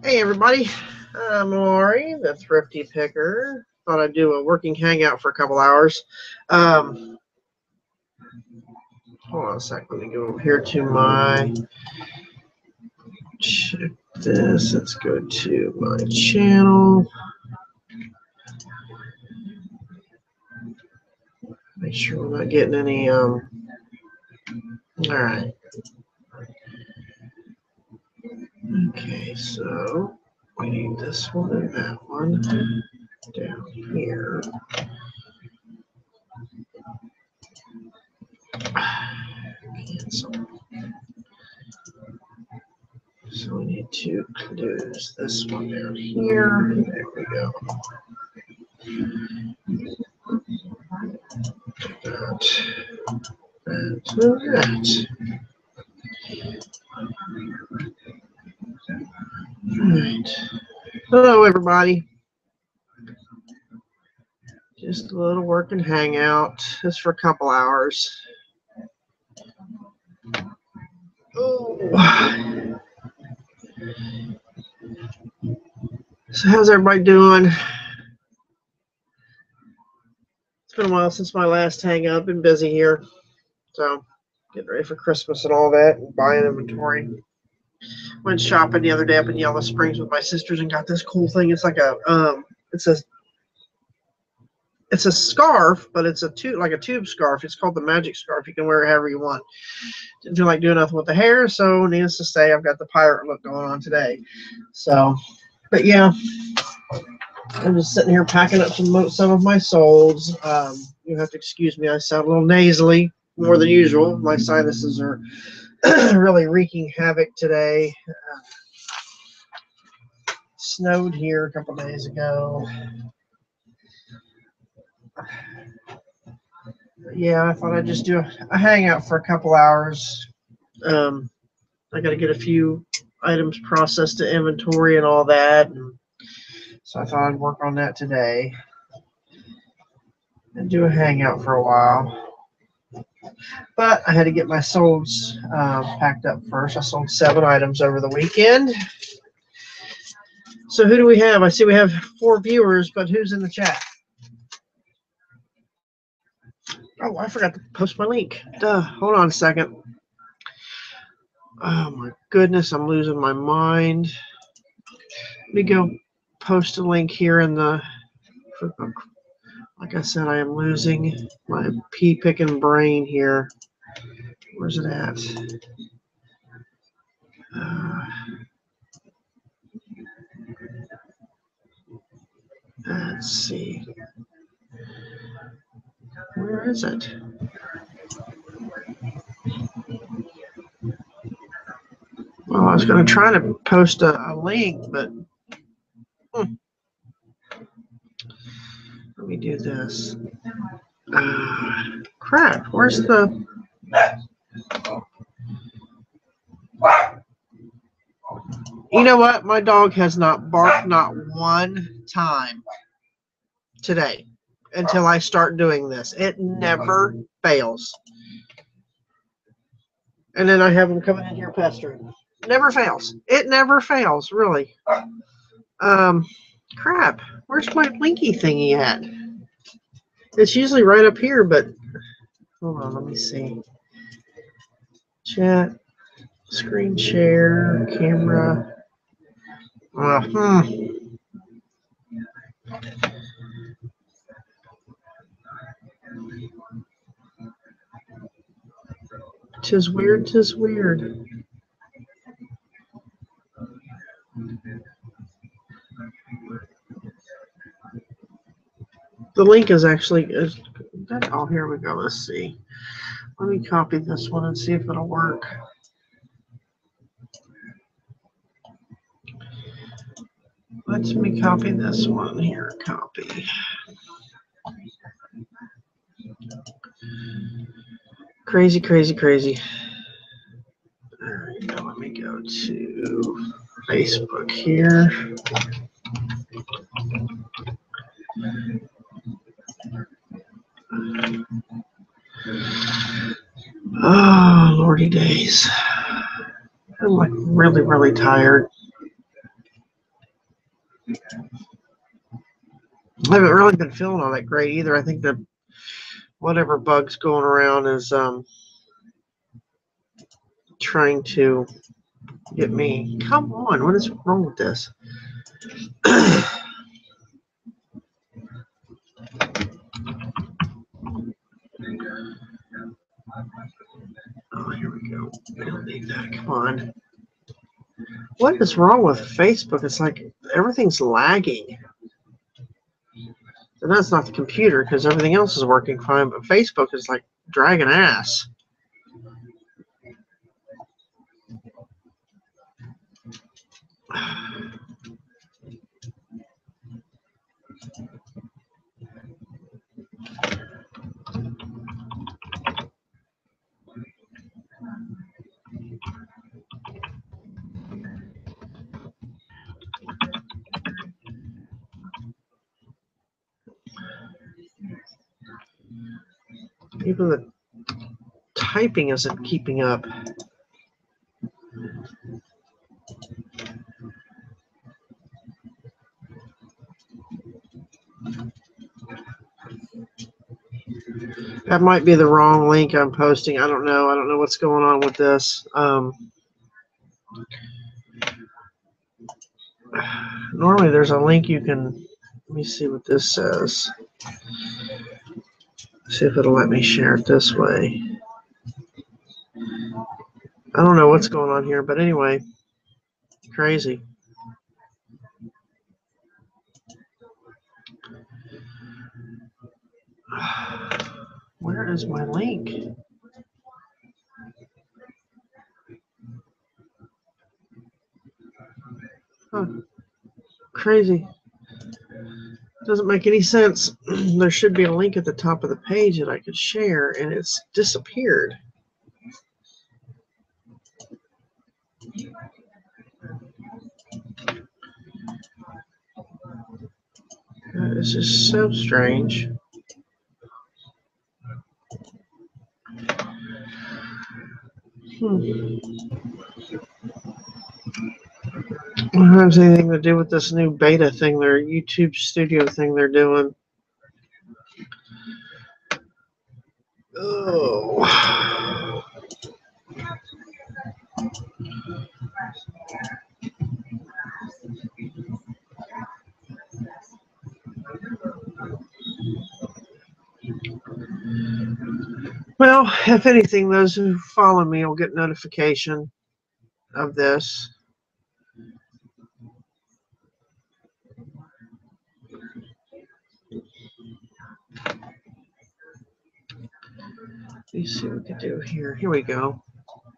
Hey everybody, I'm Laurie, the Thrifty Picker. Thought I'd do a working hangout for a couple hours. Hold on a sec, let me go over here to my, check this, let's go to my channel. Make sure we're not getting any, alright. Okay, so we need this one and that one down here. Cancel. So we need to close this one down here. There we go. That. Alright. Hello everybody. Just a little work and hangout. Just for a couple hours. Oh. So how's everybody doing? It's been a while since my last hangout. I've been busy here. So getting ready for Christmas and all that and buying inventory. Went shopping the other day up in Yellow Springs with my sisters and got this cool thing. It's like a it's a scarf, but it's a tube scarf. It's called the magic scarf. You can wear it however you want. Didn't feel like doing nothing with the hair, so needless to say, I've got the pirate look going on today. So, but yeah, I'm just sitting here packing up some of my solds. You have to excuse me. I sound a little nasally, more than usual. My sinuses are really wreaking havoc today. Snowed here a couple days ago. Yeah, I thought I'd just do a hangout for a couple hours. I got to get a few items processed to inventory and all that. And so I thought I'd work on that today and do a hangout for a while. But I had to get my solds packed up first. I sold 7 items over the weekend. So who do we have? I see we have 4 viewers, but who's in the chat? Oh, I forgot to post my link. Duh. Hold on a second. Oh my goodness, I'm losing my mind. Let me go post a link here in the. Like I said, I am losing my pea-picking brain here. Where's it at? Let's see. Where is it? Well, I was going to try to post a link, but let me do this. Crap, where's the... You know what? My dog has not barked not one time today until I start doing this. It never fails. And then I have him coming in here pestering. Never fails. It never fails, really. Crap. Where's my blinky thingy at? It's usually right up here, but hold on, let me see. Chat, screen share, camera. Tis weird, tis weird. The link is actually, oh, here we go. Let's see. Let me copy this one and see if it'll work. Let me copy this one here. Copy. Crazy, crazy, crazy. All right, now let me go to Facebook here. Oh, lordy days. I'm like really, really tired. I haven't really been feeling all that great either. I think that whatever bug's going around is trying to get me. Come on, what is wrong with this? Oh, here we go. I don't need that. Come on. What is wrong with Facebook? It's like everything's lagging. And that's not the computer because everything else is working fine, but Facebook is like dragging ass. Even the typing isn't keeping up. That might be the wrong link I'm posting. I don't know. I don't know what's going on with this. Normally there's a link you can, let me see what this says. See if it'll let me share it this way. I don't know what's going on here, but anyway, crazy. Where is my link? Huh. Crazy. Doesn't make any sense. There should be a link at the top of the page that I could share, and it's disappeared. That is just so strange. I don't have anything to do with this new beta thing, their YouTube studio thing they're doing. Oh. Well, if anything, those who follow me will get notification of this. Let's see what we can do here. Here we go.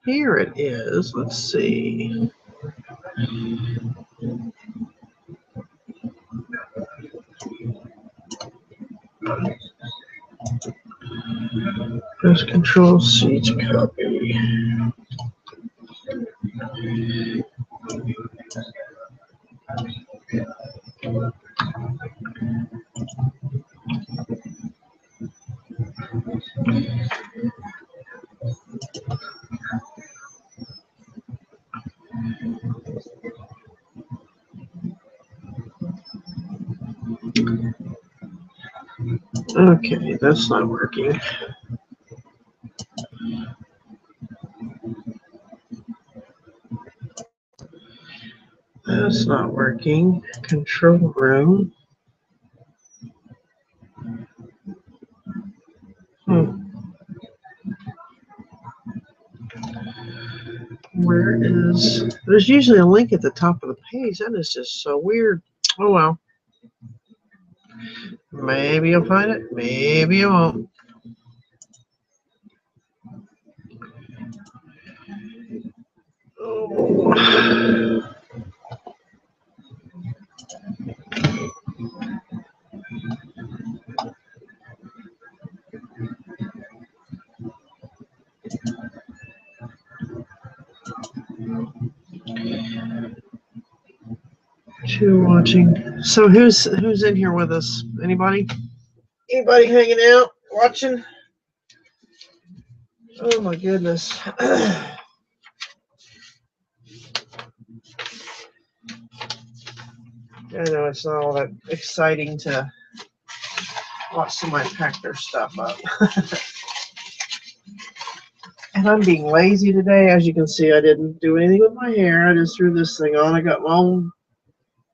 Here it is. Let's see. Press Control C to copy. Okay, that's not working. That's not working. Control room. Where is... There's usually a link at the top of the page. That is just so weird. Oh, well. Maybe you'll find it. Maybe you won't. Oh. Two watching. So who's in here with us? Anybody? Anybody hanging out, watching? Oh my goodness. I know it's not all that exciting to watch somebody pack their stuff up. And I'm being lazy today. As you can see, I didn't do anything with my hair. I just threw this thing on. I got my own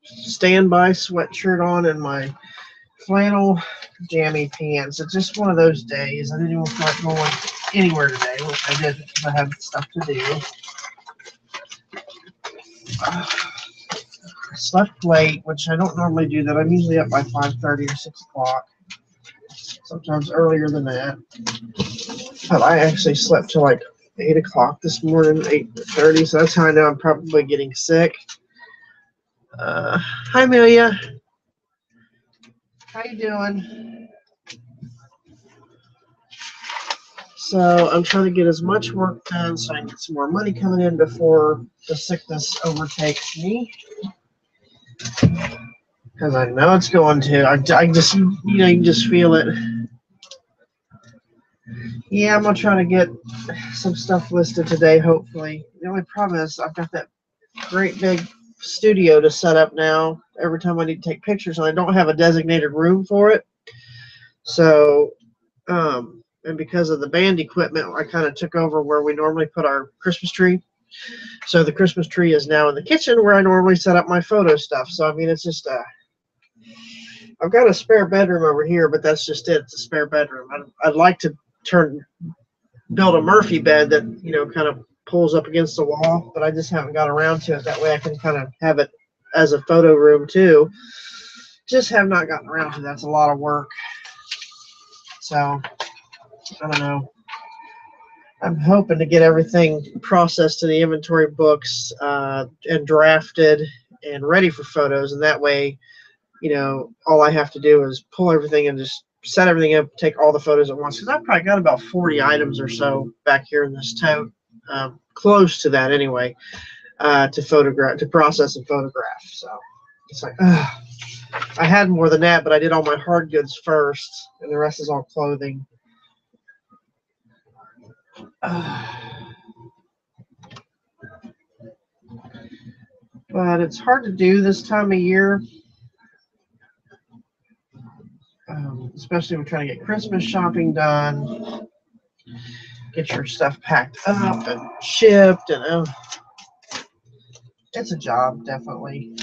standby sweatshirt on and my flannel jammy pants. It's just one of those days. I didn't even feel like going anywhere today, which I did because I had stuff to do. I slept late, which I don't normally do that. I'm usually up by 5:30 or 6 o'clock. Sometimes earlier than that. But I actually slept till like 8 o'clock this morning, 8:30. So that's how I know I'm probably getting sick. Hi, Amelia. How you doing? So I'm trying to get as much work done so I can get some more money coming in before the sickness overtakes me. Because I know it's going to. I just, you can just feel it. Yeah, I'm going to try to get some stuff listed today, hopefully. The only problem is I've got that great big studio to set up now every time I need to take pictures, and I don't have a designated room for it. So, and because of the band equipment, I kind of took over where we normally put our Christmas tree. So the Christmas tree is now in the kitchen where I normally set up my photo stuff. So, I mean, it's just I've got a spare bedroom over here, but that's just it. It's a spare bedroom. I'd like to build a Murphy bed that, kind of pulls up against the wall, but I just haven't got around to it. That way I can kind of have it as a photo room too. Just have not gotten around to that. That's a lot of work. So, I don't know. I'm hoping to get everything processed to the inventory books and drafted and ready for photos. And that way, all I have to do is pull everything and just set everything up, take all the photos at once. Because I've probably got about 40 items or so back here in this tote, close to that anyway, to process and photograph. So it's like, I had more than that, but I did all my hard goods first, and the rest is all clothing. But it's hard to do this time of year, especially when we're trying to get Christmas shopping done, get your stuff packed up and shipped, and it's a job, definitely.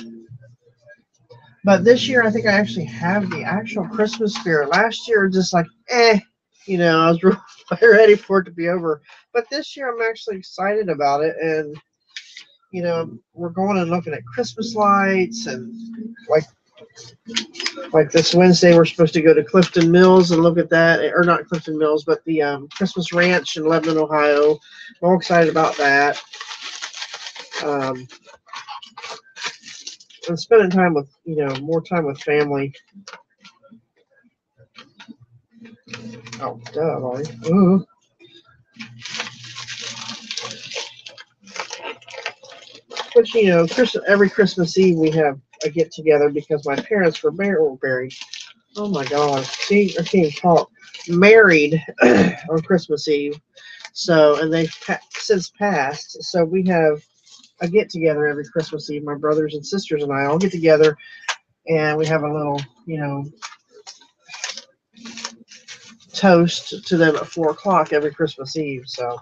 But this year, I think I actually have the actual Christmas spirit. Last year, just like, I was really ready for it to be over. But this year, I'm actually excited about it. And, we're going and looking at Christmas lights. And like this Wednesday, we're supposed to go to Clifton Mills and look at that. Or not Clifton Mills, but the Christmas Ranch in Lebanon, Ohio. I'm all excited about that. And spending time with, more time with family. Oh, duh, Molly. Ooh. But, every Christmas Eve we have a get-together because my parents were buried. Oh, my God. See, I can't even talk. Married on Christmas Eve. So, and they've since passed. So we have a get-together every Christmas Eve. My brothers and sisters and I all get together, and we have a little, toast to them at 4 o'clock every Christmas Eve. So,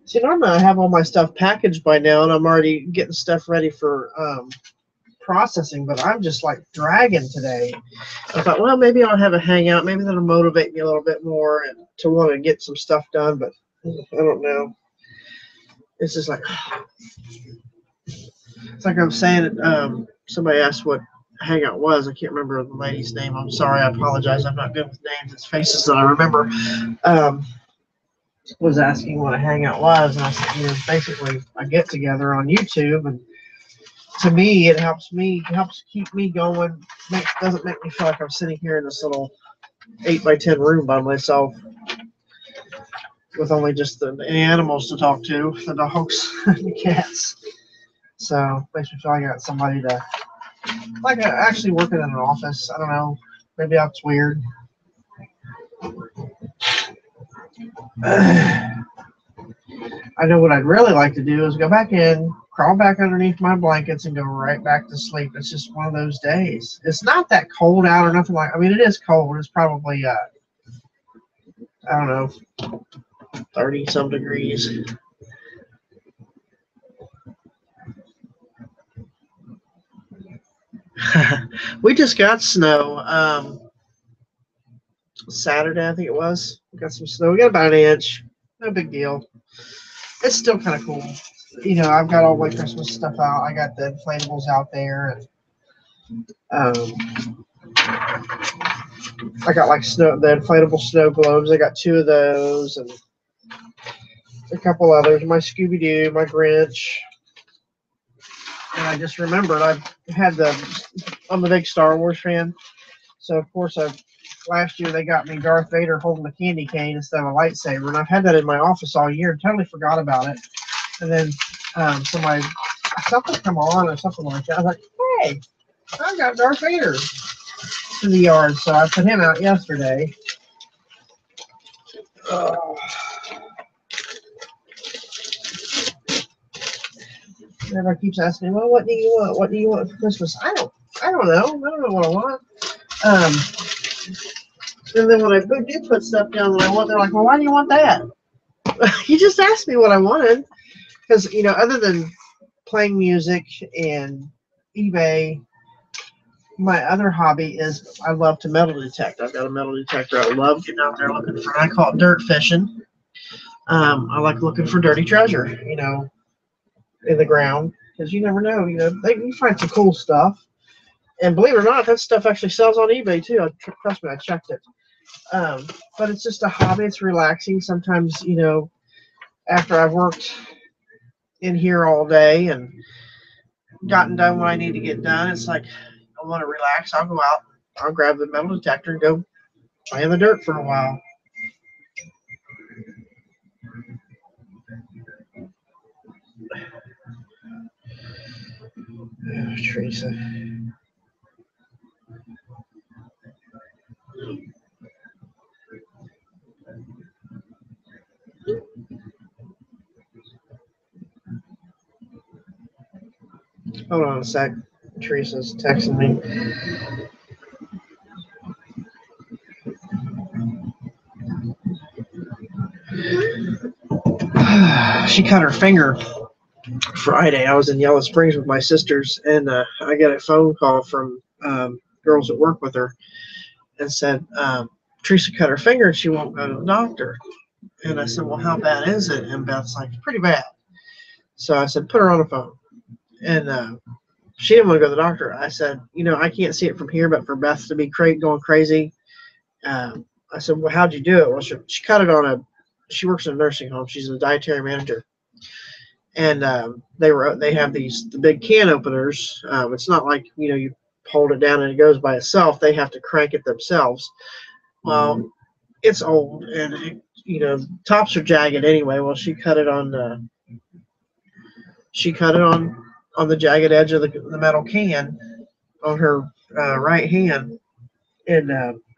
see, normally I have all my stuff packaged by now, and I'm already getting stuff ready for processing, but I'm just like dragging today. I thought, well, maybe I'll have a hangout. Maybe that'll motivate me a little bit more and to want to get some stuff done, but I don't know. It's just like, it's like I'm saying, somebody asked what hangout was. I can't remember the lady's name. I'm sorry. I apologize. I'm not good with names. It's faces that I remember. Was asking what a hangout was, and I said, basically a get together on YouTube, and to me, it helps keep me going. Doesn't make me feel like I'm sitting here in this little 8x10 room by myself with only just the animals to talk to, the dogs and the cats. So makes me feel like I got somebody to, like, actually working in an office. I don't know. Maybe that's weird. I know what I'd really like to do is go back in, crawl back underneath my blankets, and go right back to sleep. It's just one of those days. It's not that cold out or nothing like. I mean, it is cold. It's probably I don't know, 30 some degrees. We just got snow. Saturday, I think it was. We got some snow. We got about an inch. No big deal. It's still kind of cool. You know, I've got all my Christmas stuff out. I got the inflatables out there, and I got like the inflatable snow globes. I got 2 of those, and a couple others. My Scooby Doo, my Grinch, and I just remembered I'm a big Star Wars fan, so of course last year they got me Darth Vader holding a candy cane instead of a lightsaber, and I've had that in my office all year and totally forgot about it. And then something come on or something like that. I was like, hey, I got Darth Vader in the yard, so I put him out yesterday. Everybody keeps asking me, well, what do you want? What do you want for Christmas? I don't know. I don't know what I want. And then when I do put stuff down that I want, they're like, well, why do you want that? You just asked me what I wanted. Because, you know, other than playing music and eBay, my other hobby is I love to metal detect. I've got a metal detector. I love getting out there looking for, I call it dirt fishing. I like looking for dirty treasure, you know, in the ground. Because you never know, you know, you find some cool stuff. And believe it or not, that stuff actually sells on eBay too. Trust me, I checked it. But it's just a hobby. It's relaxing. Sometimes, you know, after I've worked in here all day and gotten done what I need to get done, it's like I want to relax. I'll go out. I'll grab the metal detector and go play in the dirt for a while. Oh, Teresa. Hold on a sec. Teresa's texting me. She cut her finger Friday. I was in Yellow Springs with my sisters, and I got a phone call from girls that work with her and said, Teresa cut her finger and she won't go to the doctor. And I said, well, how bad is it? And Beth's like, pretty bad. So I said, put her on the phone. And she didn't want to go to the doctor. I said, you know, I can't see it from here, but for Beth to be going crazy, I said, well, how'd you do it? Well, she cut it on she works in a nursing home. She's a dietary manager. And they have the big can openers. It's not like, you know, you hold it down and it goes by itself. They have to crank it themselves. Well, it's old and you know, tops are jagged anyway. Well, she cut it on the jagged edge of the metal can on her right hand, and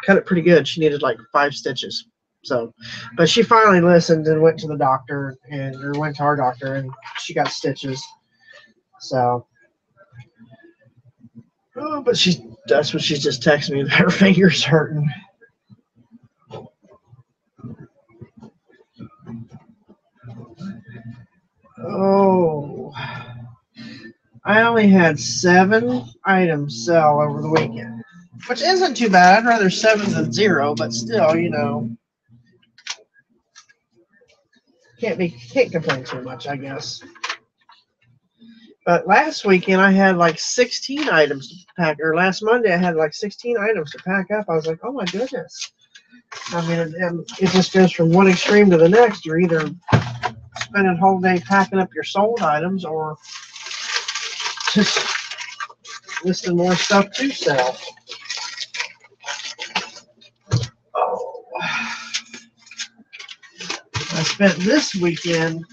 cut it pretty good. She needed like 5 stitches. So, but she finally listened and went to the doctor or went to our doctor, and she got stitches. So, but that's what she's just texting me. Her finger's hurting. Oh, I only had 7 items sell over the weekend, which isn't too bad. I'd rather 7 than 0, but still, you know, can't complain too much, I guess. But last weekend I had like 16 items to pack, or last Monday I had like 16 items to pack up. I was like, oh my goodness. I mean, it just goes from one extreme to the next. You're either spending a whole day packing up your sold items or just listing more stuff to sell. Oh, I spent this weekend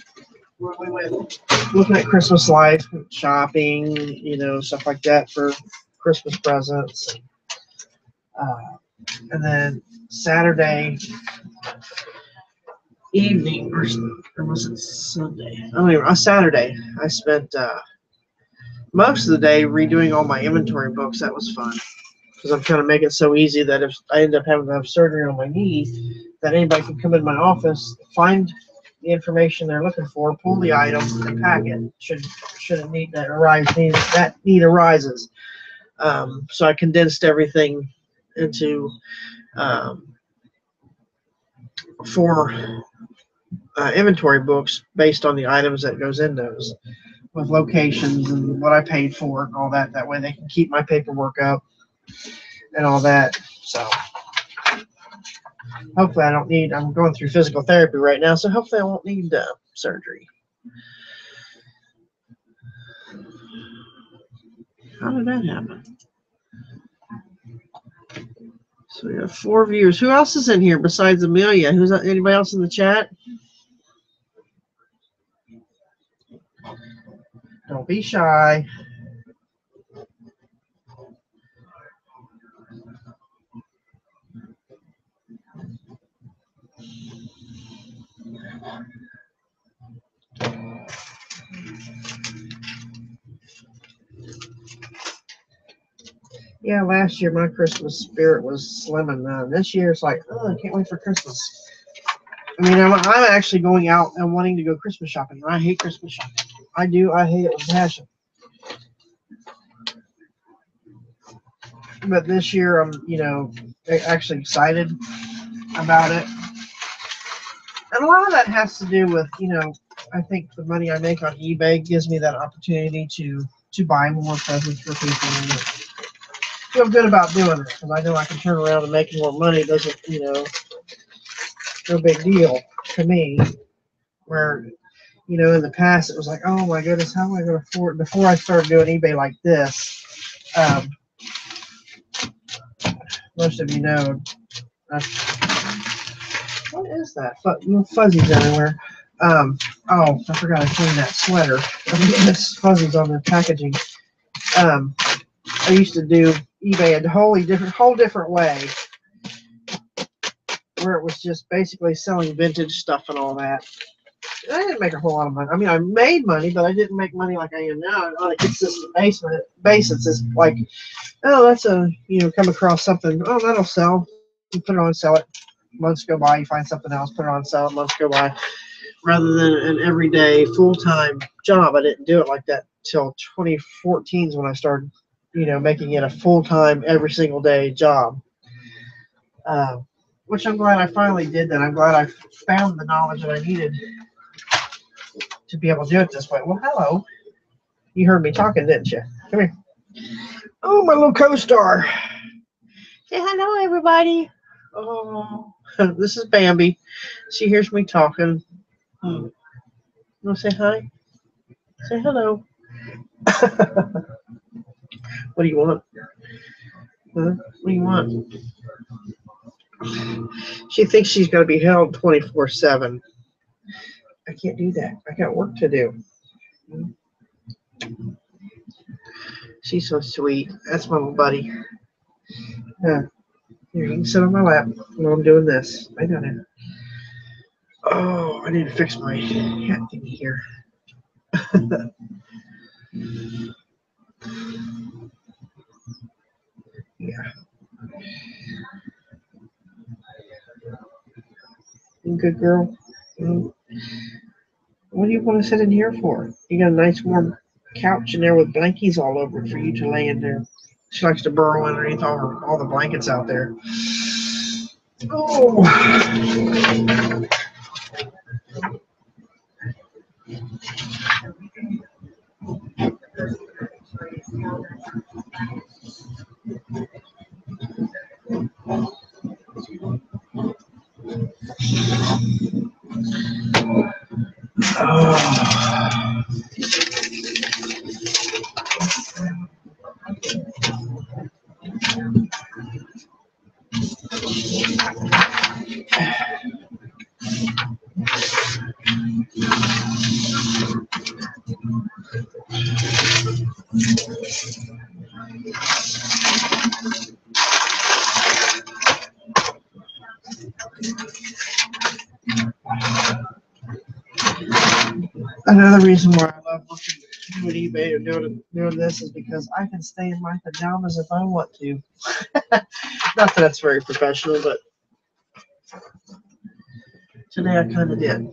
where we went looking at Christmas lights, shopping, you know, stuff like that for Christmas presents. And then Saturday, evening, or was it Sunday? I don't even. Saturday. I spent most of the day redoing all my inventory books. That was fun because I'm trying to make it so easy that if I end up having to have surgery on my knee, that anybody can come in my office, find the information they're looking for, pull the item, and pack it. Should a need that arise, that need arises. So I condensed everything into 4 inventory books based on the items that goes in those, with locations and what I paid for and all that. That way they can keep my paperwork up and all that. So hopefully I don't need, I'm going through physical therapy right now, so hopefully I won't need surgery. How did that happen? So we have 4 viewers. Who else is in here besides Amelia? Who's anybody else in the chat? Don't be shy. Yeah, last year my Christmas spirit was slim and none. This year it's like, oh, I can't wait for Christmas. I mean, I'm actually going out and wanting to go Christmas shopping. I hate Christmas shopping. I do. I hate it with passion. But this year I'm, actually excited about it. And a lot of that has to do with, I think the money I make on eBay gives me that opportunity to buy more presents for people. And feel good about doing it because I know I can turn around and make more money. It doesn't, no big deal to me. Where, in the past it was like, oh my goodness, how am I going to afford? Before I started doing eBay like this, most of you know, what is that? Fuzzies everywhere. Oh, I forgot to clean that sweater. There's fuzzies on the packaging. I used to do eBay a whole different way, where it was just basically selling vintage stuff and all that. And I didn't make a whole lot of money. I mean, I made money, but I didn't make money like I am now on a consistent basis. It's like, oh, that's come across something. Oh, that'll sell. You put it on, sell it. Months go by, you find something else, put it on, sell it. Months go by. Rather than an everyday full-time job, I didn't do it like that till 2014 is when I started, making it a full-time, every single day job. Which I'm glad I finally did that. I'm glad I found the knowledge that I needed to be able to do it this way. Well, hello. You heard me talking, didn't you? Come here. Oh, my little co-star. Say hello, everybody. Oh, this is Bambi. She hears me talking. You want to say hi? Say hello. What do you want? Huh? What do you want? She thinks she's going to be held 24/7. I can't do that. I got work to do. She's so sweet. That's my little buddy. Here, you can sit on my lap while I'm doing this. I got it. Oh, I need to fix my hat thingy here. Yeah. Good girl. What do you want to sit in here for? You got a nice warm couch in there with blankies all over it for you to lay in there. She likes to burrow underneath all the blankets out there. Oh. Another reason why I love looking doing eBay or doing this is because I can stay in my pajamas if I want to. Not that that's very professional, but today I kind of did.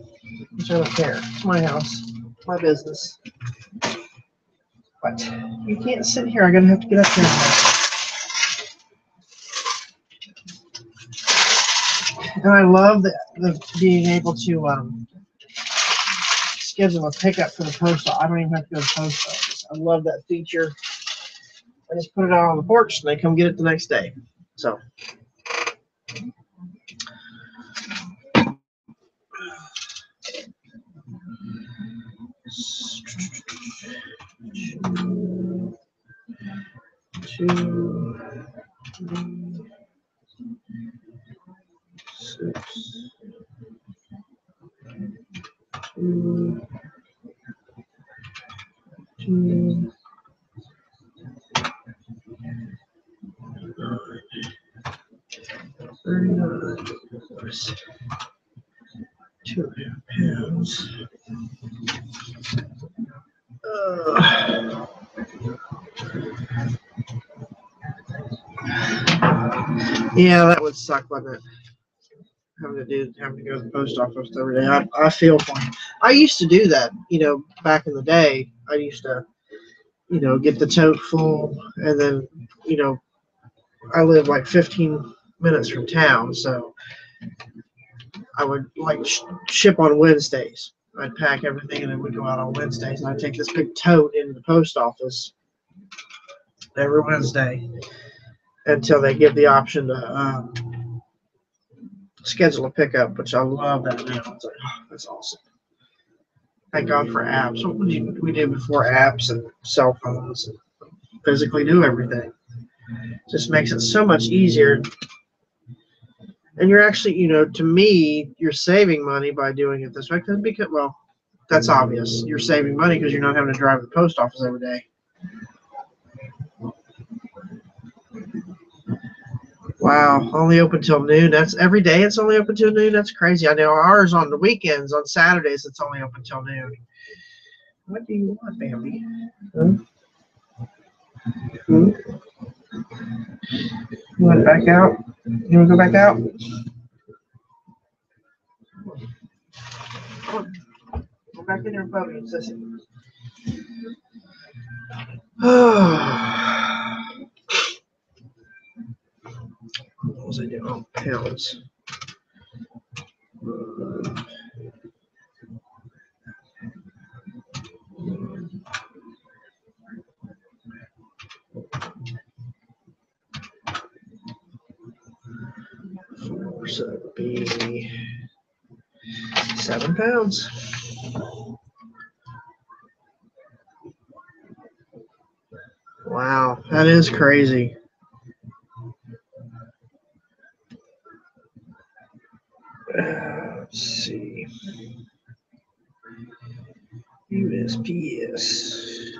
Which I don't care. It's my house, my business. But you can't sit here. I'm gonna have to get up there. And I love the being able to schedule a pickup for the post office. I don't even have to go to the post office. I love that feature. I just put it out on the porch and they come get it the next day. So. Two, 3, 6, 2, 2, 39, 2.5 pounds. Yeah, that would suck, wouldn't it? Having to go to the post office every day. I feel for you. I used to do that, back in the day. I used to, get the tote full, and then, I live like 15 minutes from town, so I would like ship on Wednesdays. I'd pack everything and then we'd go out on Wednesdays, and I'd take this big tote into the post office every Wednesday until they give the option to schedule a pickup, which I love that now. It's like, oh, that's awesome. Thank God for apps. What would we do before apps and cell phones and physically do everything? Just makes it so much easier. And you're actually, to me, you're saving money by doing it this way. Because, well, that's obvious. You're saving money because you're not having to drive to the post office every day. Wow, only open till noon. That's every day. It's only open till noon. That's crazy. I know ours on the weekends, on Saturdays, it's only open till noon. What do you want, Bambi? Hmm? You want back out? You want to go back out? Come on. Go back in there and vote, sissy. What was I doing? Oh, pounds. So it would be 7 pounds. Wow, that is crazy. Let's see. USPS.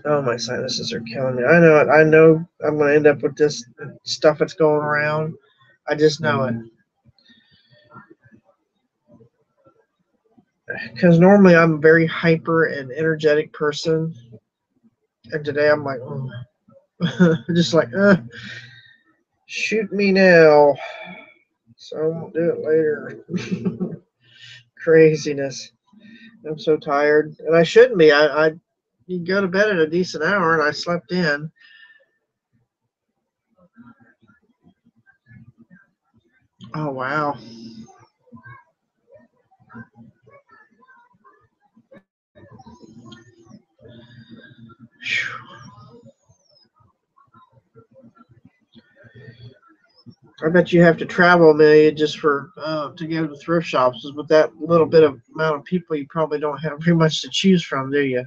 Oh, my sinuses are killing me. I know it. I know I'm going to end up with this stuff that's going around. I just know it. Because normally I'm a very hyper and energetic person. And today I'm like, oh. Just like, shoot me now. So I won't do it later. Craziness. I'm so tired. And I shouldn't be. I you go to bed at a decent hour, and I slept in. Oh, wow. I bet you have to travel a million just for to go to thrift shops. With that little bit of amount of people, you probably don't have very much to choose from, do you?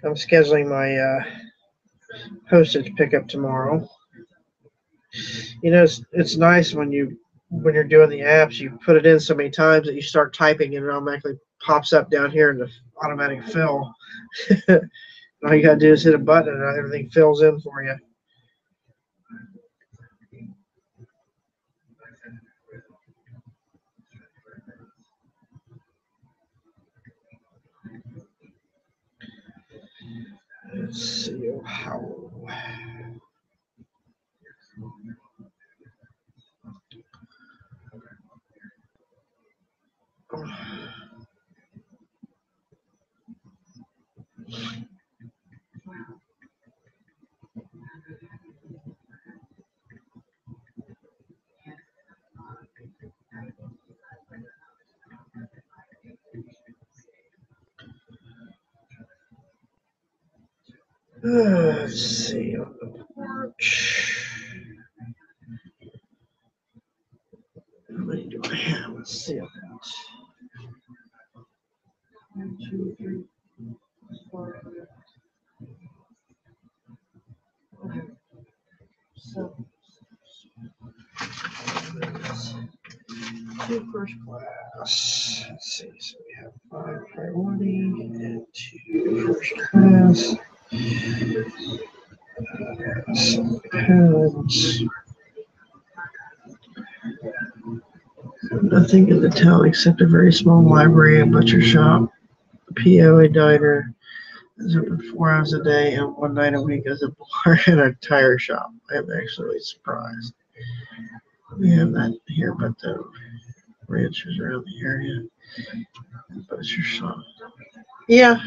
I'm scheduling my postage pickup tomorrow. It's nice when you when you're doing the apps, you put it in so many times that you start typing and it automatically pops up down here in the automatic fill. All you gotta do is hit a button and everything fills in for you. Let's see how. Let's see on the porch. How many do I have? Let's see. I've got 1, 2, 3, 4, 5, 7. 2 first class. Let's see. So we have 5 priority and 2 first class. Some pens. Nothing in the town except a very small library, a butcher shop, a PO, a diner. Is open 4 hours a day and 1 night a week as a bar and a tire shop. I'm actually surprised. We have that here, but the ranchers around the area. Butcher shop. Yeah.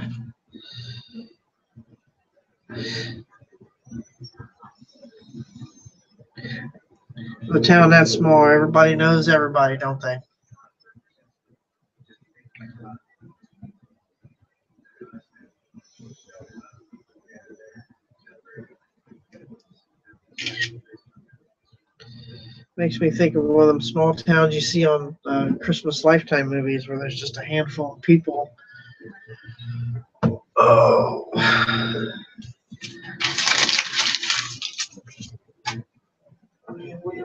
The town that small, everybody knows everybody, don't they? Makes me think of one of them small towns you see on Christmas Lifetime movies where there's just a handful of people. Oh.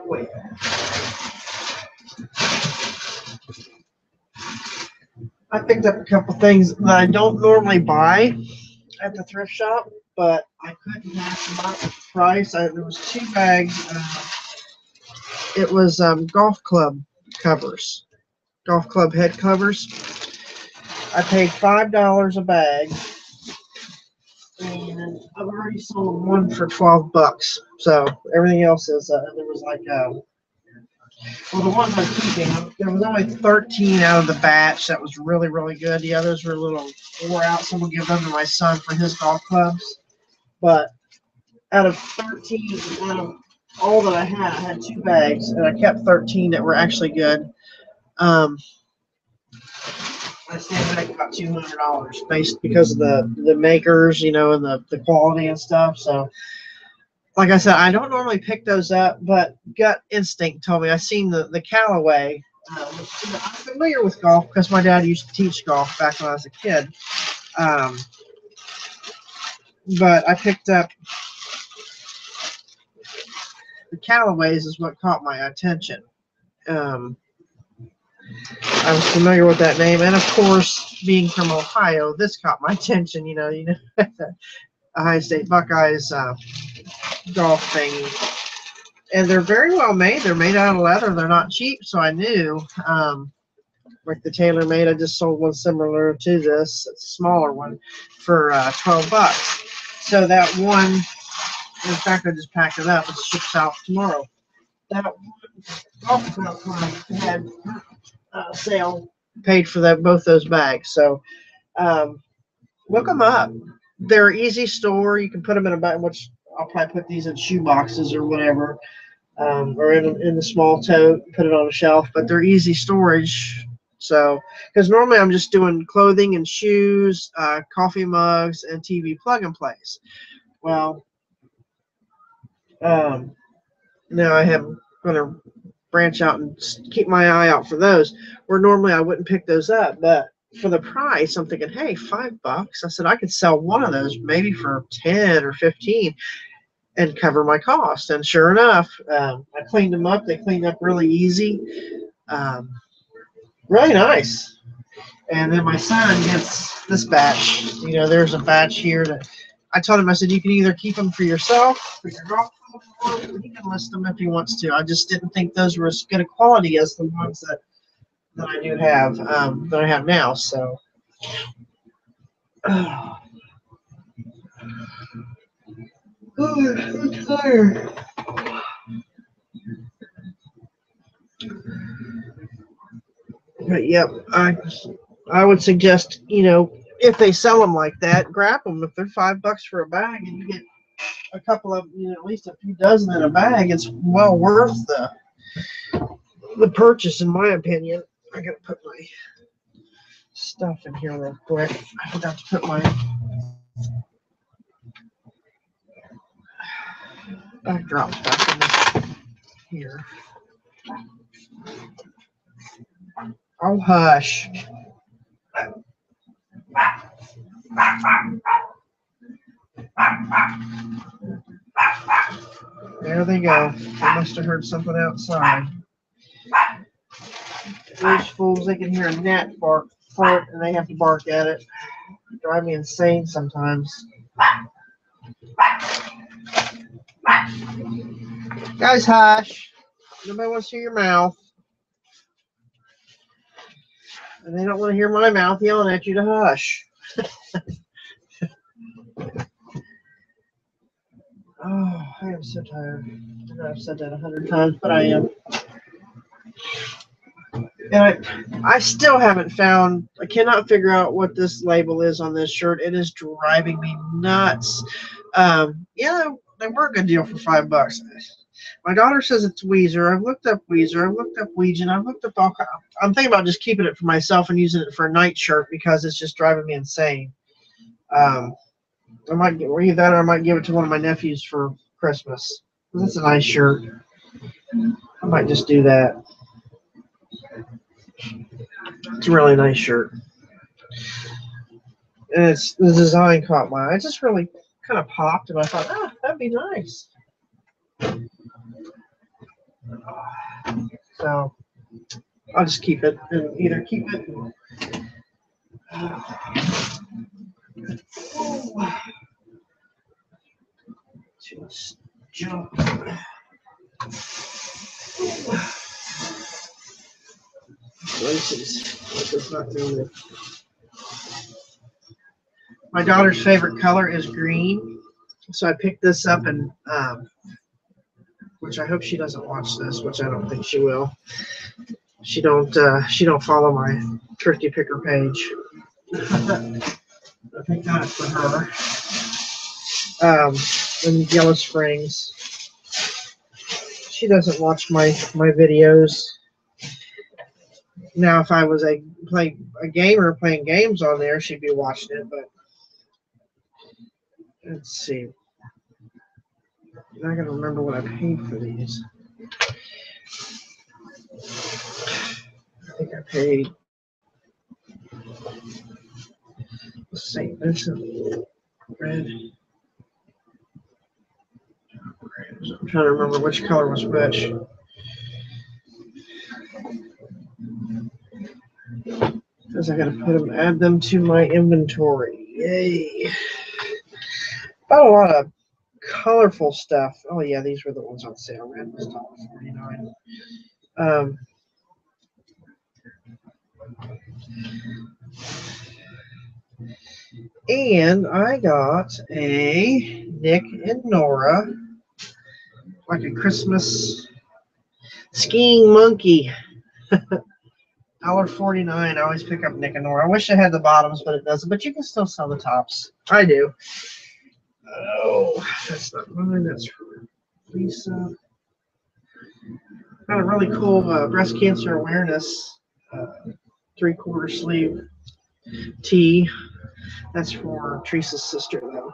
Wait. I picked up a couple things that I don't normally buy at the thrift shop, but I couldn't pass them up at the price. There was 2 bags. It was golf club covers, golf club head covers. I paid $5 a bag, and I've already sold one for $12. So everything else is there was like well, the ones I'm keeping, there was only 13 out of the batch that was really, really good. The others were a little wore out. So we'll give them to my son for his golf clubs. But out of 13, out of all that I had 2 bags, and I kept 13 that were actually good. I stand back about $200 based because of the makers, and the quality and stuff. So, like I said, I don't normally pick those up, but gut instinct told me. I seen the Callaway. I'm familiar with golf because my dad used to teach golf back when I was a kid. But I picked up the Callaways is what caught my attention. I was familiar with that name, and of course, being from Ohio, this caught my attention. Ohio State Buckeyes golf thing, and they're very well made. They're made out of leather. They're not cheap, so I knew. Like the TaylorMade, I just sold one similar to this. It's a smaller one for $12. So that one, in fact, I just packed it up. It ships out tomorrow. That golf club had sale paid for both those bags. So look them up. They're easy store. You can put them in a bag, which I'll probably put these in shoe boxes or whatever, or in the small tote, put it on a shelf. But they're easy storage. So, because normally I'm just doing clothing and shoes, coffee mugs, and TV plug and plays. Well, now I am going to branch out and keep my eye out for those. Where normally I wouldn't pick those up, but for the price, I'm thinking, hey, $5. I said I could sell one of those maybe for 10 or 15. and cover my cost. And sure enough, I cleaned them up. They cleaned up really easy. Really nice. And then my son gets this batch. You know, there's a batch here that I told him, I said, you can either keep them for yourself, for your girlfriend, or he can list them if he wants to. I just didn't think those were as good a quality as the ones that I do have, that I have now. So, I'm tired. But yep, I would suggest, you know, if they sell them like that, grab them. If they're $5 for a bag and you get a couple of, you know, at least a few dozen in a bag, it's well worth the purchase, in my opinion. I gotta put my stuff in here real quick. I forgot to put my backdrop back in here. Oh, hush. There they go. They must have heard something outside. Those fools, they can hear a gnat fart, and they have to bark at it. Drive me insane sometimes. Guys, hush. Nobody wants to hear your mouth. And they don't want to hear my mouth yelling at you to hush. Oh, I am so tired. I know I've said that 100 times, but I am. And I still haven't found, I cannot figure out what this label is on this shirt. It is driving me nuts. Yeah, they were a good deal for $5. My daughter says it's Weezer. I've looked up Weezer. I've looked up Weegian. I've looked up all kinds. I'm thinking about just keeping it for myself and using it for a night shirt because it's just driving me insane. I might get either that or I might give it to one of my nephews for Christmas. It's a nice shirt. I might just do that. It's a really nice shirt. And it's the design caught my eye. It just really kind of popped, and I thought, that'd be nice. So I'll just keep it and either keep it. Just jump. My daughter's favorite color is green, so I picked this up, and which I hope she doesn't watch this, which I don't think she will. She don't follow my turkey picker page. I think that's for her. In Yellow Springs. She doesn't watch my videos. Now, if I was a gamer playing games on there, she'd be watching it. But let's see. I'm not gonna remember what I paid for these. I think I paid. Let's see. This is red. I'm trying to remember which color was which. Because I gotta add them to my inventory. Yay! Bought a lot of colorful stuff. Oh yeah, these were the ones on sale. Red was $1.49. And I got a Nick and Nora, like a Christmas skiing monkey. $1.49. I always pick up Nick and Nora. I wish I had the bottoms, but it doesn't. But you can still sell the tops. I do. Oh, that's not mine. That's for Lisa. Got a really cool breast cancer awareness 3/4 sleeve tee. That's for Teresa's sister, though,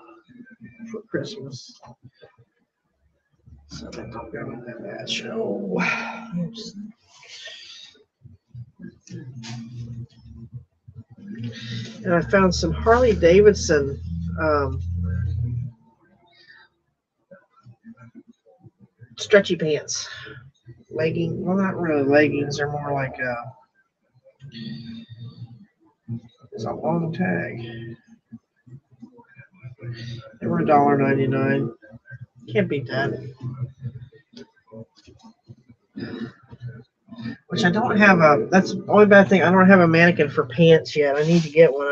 for Christmas. So that don't go in that batch. Oh, oops. And I found some Harley Davidson stretchy pants. Legging, well, not really leggings. They're more like it's a long tag. They were $1.99. Can't beat that. Which I don't have a. That's the only bad thing. I don't have a mannequin for pants yet. I need to get one.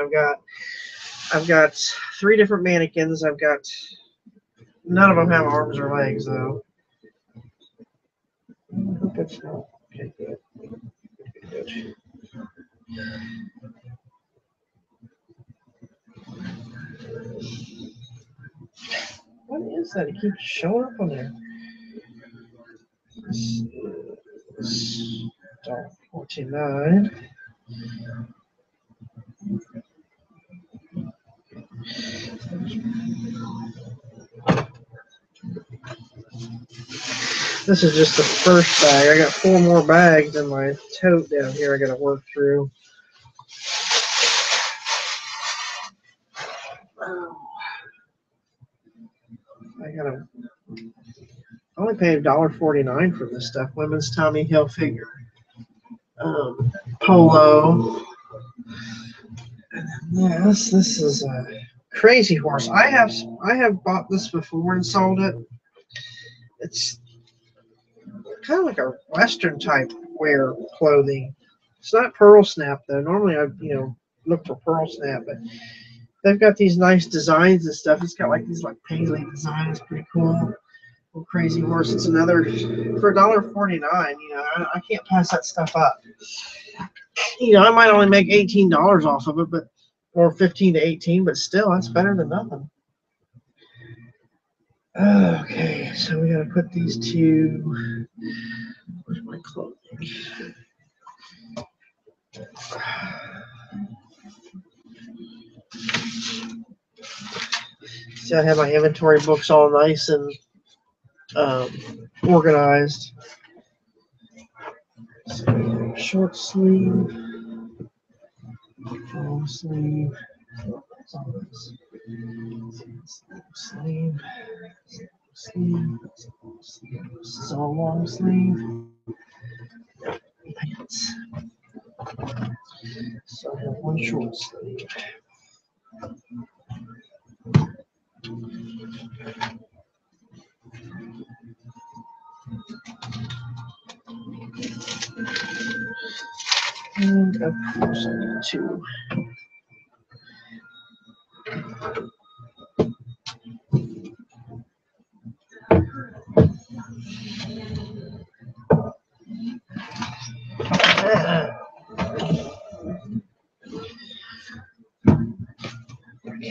I've got 3 different mannequins. None of them have arms or legs though. I hope it's not. Okay, good. Good. What is that? It keeps showing up on there. $49. This is just the first bag. I got 4 more bags in my tote down here I got to work through. I only paid $1.49 for this stuff. Women's Tommy Hilfiger polo. And then this is a Crazy Horse. I have bought this before and sold it. It's kind of like a Western type wear clothing. It's not pearl snap though. Normally I look for pearl snap, but they've got these nice designs and stuff. It's got like these like paisley designs, pretty cool. Little Crazy Horse. It's another for $1.49. I can't pass that stuff up. I might only make $18 off of it, but or 15 to 18, but still, that's better than nothing. Okay, so we gotta put these 2. Where's my clothing? See, I have my inventory books all nice and organized. So, short sleeve, long sleeve, sleeve, this is all long sleeve, pants. So I have 1 short sleeve. And of course I need 2.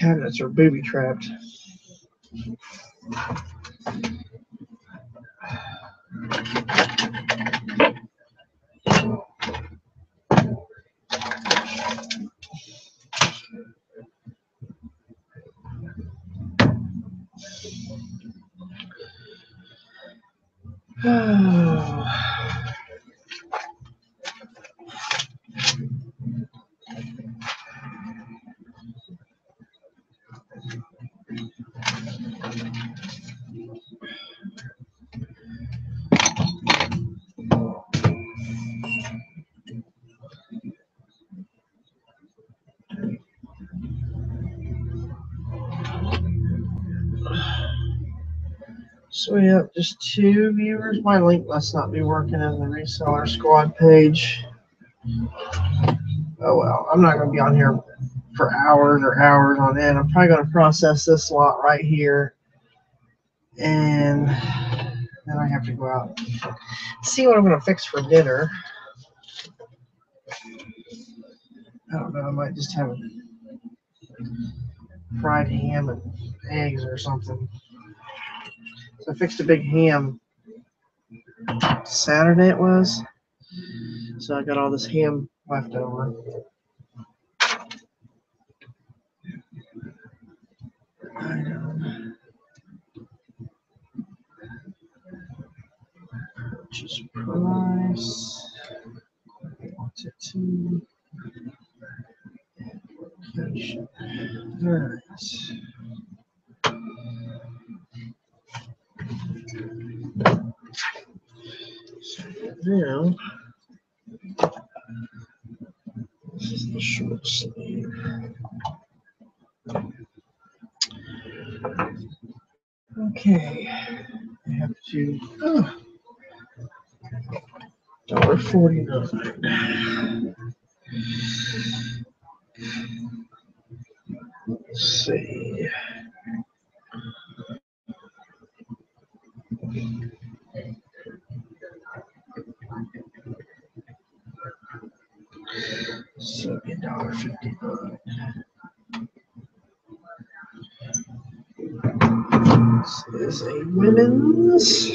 Cabinets are booby trapped. So we have just 2 viewers. My link must not be working in the reseller squad page. Oh well, I'm not going to be on here for hours or hours on end. I'm probably going to process this lot right here, and then I have to go out and see what I'm going to fix for dinner. I don't know. I might just have fried ham and eggs or something. So I fixed a big ham Saturday it was. So I got all this ham left over. Purchase price. Quantity. Location. Alright. now, this is the short sleeve. Okay, I have to $1.49. Let's see. So $1.59. This is a women's.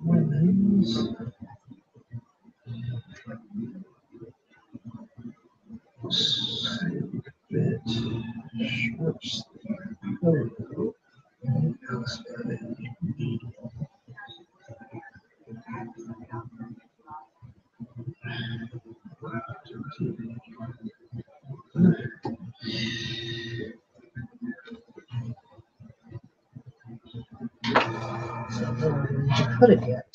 Women's. Bit short sleeve. So I don't know where to put it yet.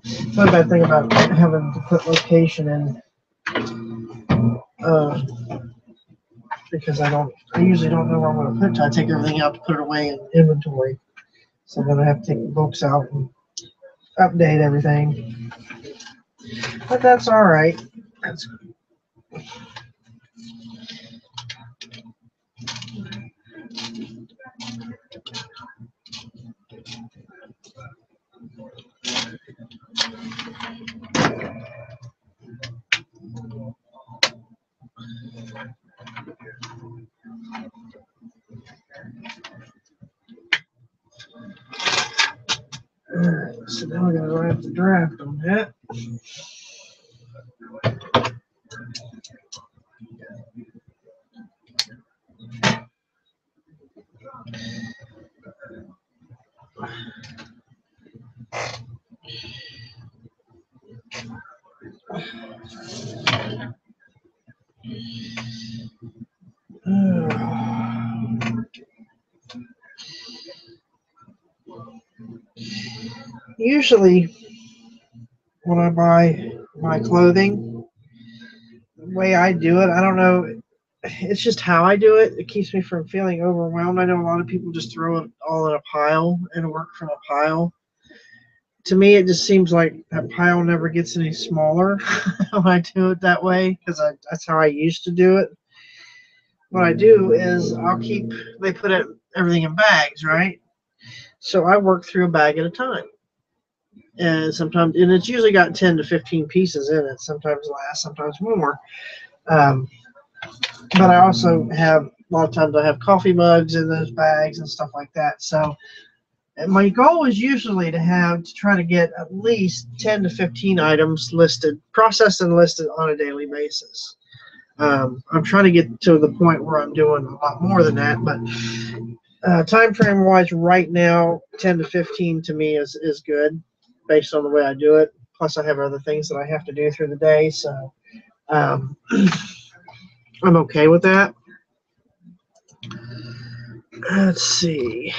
It's not a bad thing about having to put location in, because I usually don't know where I'm going to put it till I take everything out to put it away in inventory. So then I have to take the books out and update everything. But that's all right. That's all right. So now we're going to write the draft on that. Usually, when I buy my clothing, the way I do it, I don't know. It's just how I do it. It keeps me from feeling overwhelmed. I know a lot of people just throw it all in a pile and work from a pile. To me, it just seems like that pile never gets any smaller when I do it that way, because that's how I used to do it. What I do is they put everything in bags, right? So I work through a bag at a time. And it's usually got 10 to 15 pieces in it, sometimes less, sometimes more. Um, but I also a lot of times I have coffee mugs in those bags and stuff like that. So my goal is usually to try to get at least 10 to 15 items processed and listed on a daily basis. I'm trying to get to the point where I'm doing a lot more than that, but time frame wise, right now, 10 to 15 to me is good based on the way I do it. Plus, I have other things that I have to do through the day, so I'm okay with that. Let's see.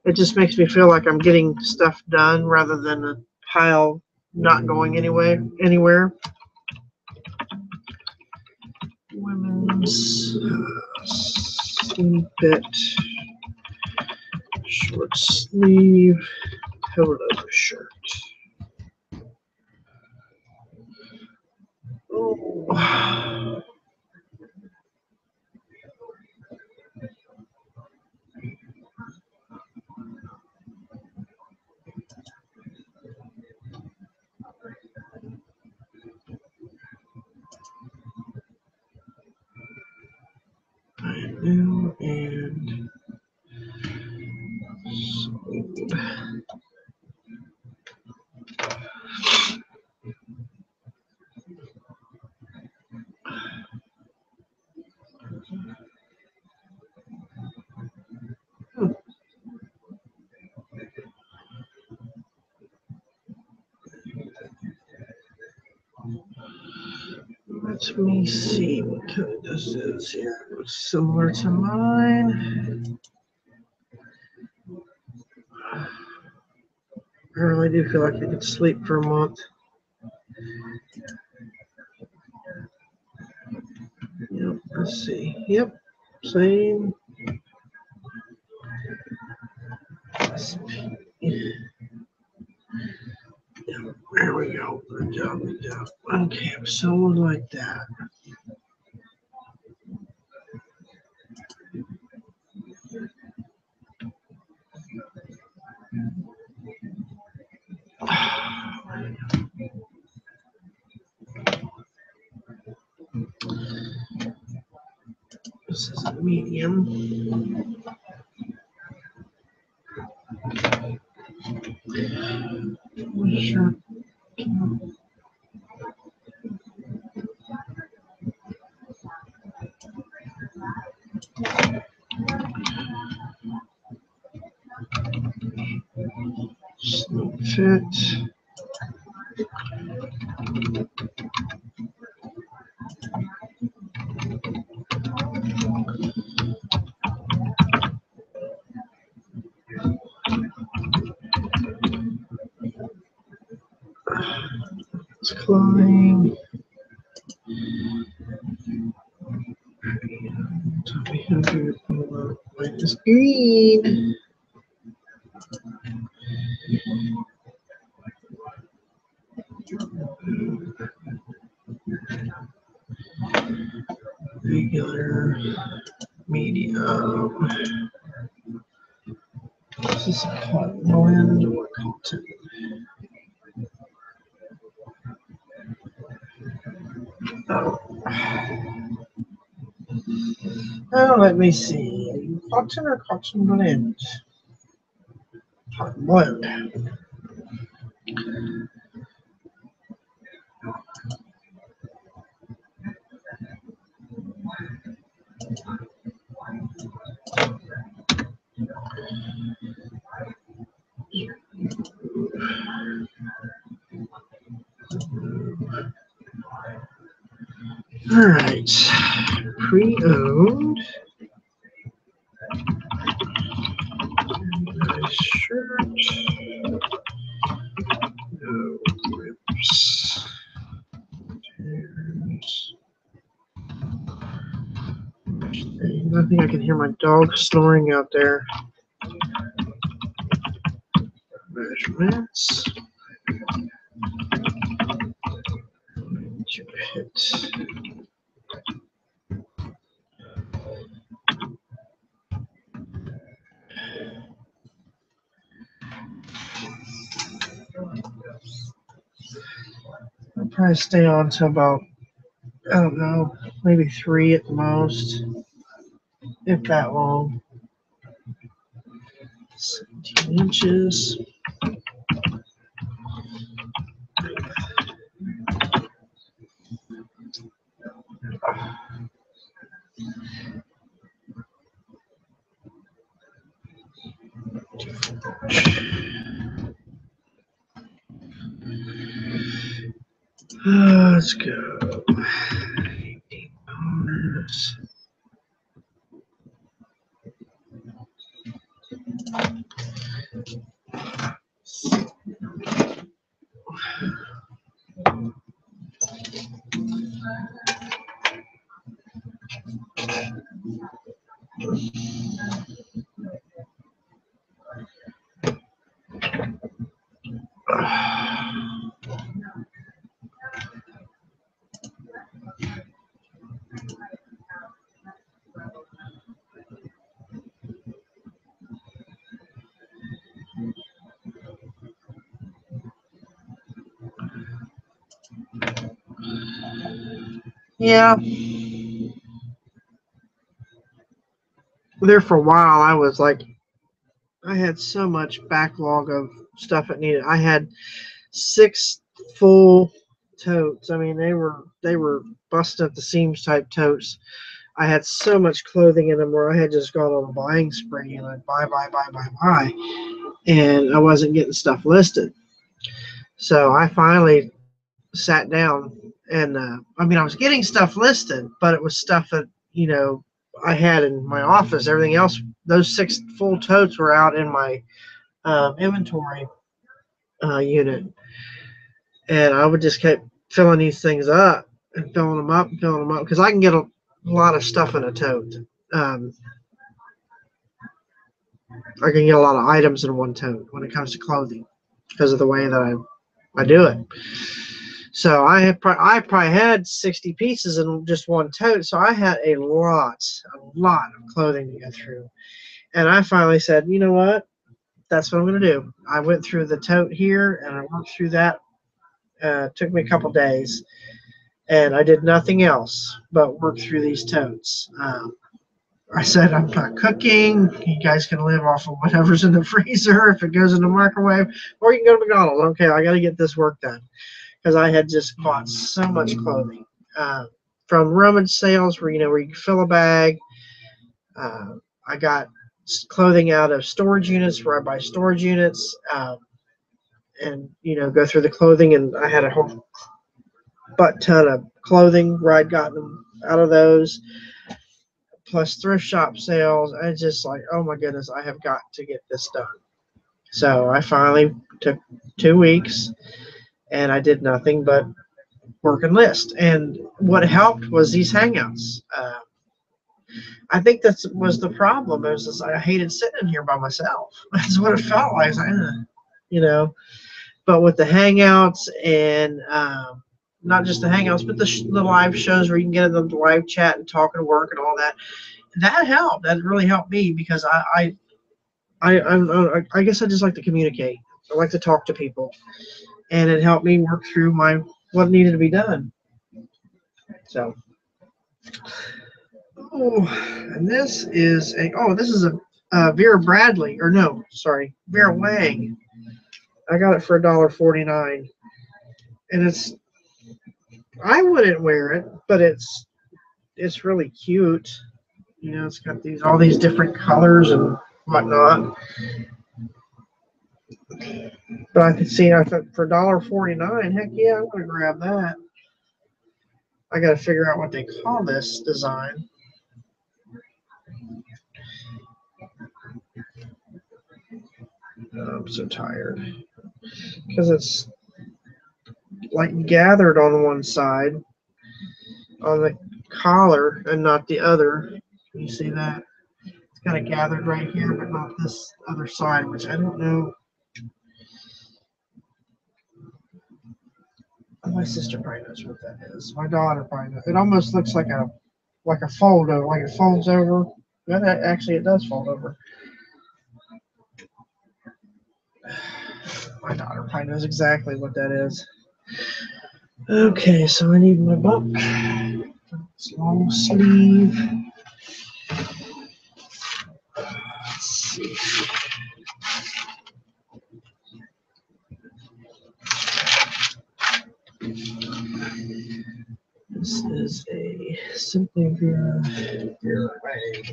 It just makes me feel like I'm getting stuff done rather than a pile not going anywhere. Women's sleeve bit, short sleeve, polo shirt. Oh. New and sold. Let me see what color this is here. Looks similar to mine. I really do feel like I could sleep for a month. Yep, let's see. Yep, same. Yep, there we go. Good job, good job. Okay, someone like that. This is a medium. Sure. Snake fit. Let's climb. White is green. Regular, medium. This is a cotton blend or cotton. Oh, let me see. Cotton or cotton blend? Cotton blend. All right, pre-owned. Nice shirt. No rips. Tears. I think I can hear my dog snoring out there. Measurements. Hit. I'll probably stay on to about, I don't know, maybe 3 at the most, if that long. 17 inches. Let's go. $18. Yeah. There for a while, I was like, I had so much backlog of stuff that needed. I had 6 full totes. I mean, they were busting at the seams type totes. I had so much clothing in them where I had just gone on a buying spree and I'd buy, and I wasn't getting stuff listed. So I finally sat down and I mean, I was getting stuff listed, but it was stuff that, you know, I had in my office. Everything else, those 6 full totes were out in my inventory unit, and I would just keep filling these things up and filling them up and filling them up because I can get a lot of stuff in a tote. I can get a lot of items in one tote when it comes to clothing because of the way that I do it. So I probably had 60 pieces in just one tote. So I had a lot of clothing to go through. And I finally said, you know what? That's what I'm going to do. I went through the tote here and I worked through that. It took me a couple days. And I did nothing else but work through these totes. I said, I'm not cooking. You guys can live off of whatever's in the freezer if it goes in the microwave. Or you can go to McDonald's. Okay, I got to get this work done. Because I had just bought so much clothing. From rummage sales where, you know, where you can fill a bag. I got clothing out of storage units where I buy storage units. And, you know, go through the clothing. And I had a whole butt ton of clothing where I'd gotten them out of those. Plus thrift shop sales. I just like, oh my goodness, I have got to get this done. So I finally took 2 weeks and I did nothing but work and list. And what helped was these hangouts. I think that was the problem. It was just, I hated sitting here by myself. That's what it felt like. Like, you know, but with the hangouts and not just the hangouts, but the live shows where you can get in the live chat and talk and work and all that. That helped. That really helped me because I guess I just like to communicate. I like to talk to people, and it helped me work through what needed to be done. So, and this is a Vera Bradley, or no, sorry, Vera Wang. I got it for $1.49, and I wouldn't wear it, but it's really cute. You know, it's got all these different colors and whatnot. But I could see, I thought for $1.49, heck yeah, I'm gonna grab that. I gotta figure out what they call this design. I'm so tired because it's like gathered on one side on the collar and not the other. Can you see that? It's kind of gathered right here, but not this other side, which I don't know. My sister probably knows what that is. My daughter probably knows. It almost looks like a fold over, like it folds over. But actually, it does fold over. My daughter probably knows exactly what that is. Okay, so I need my book. It's long sleeve. Let's see. This is a Simply Vera Wang,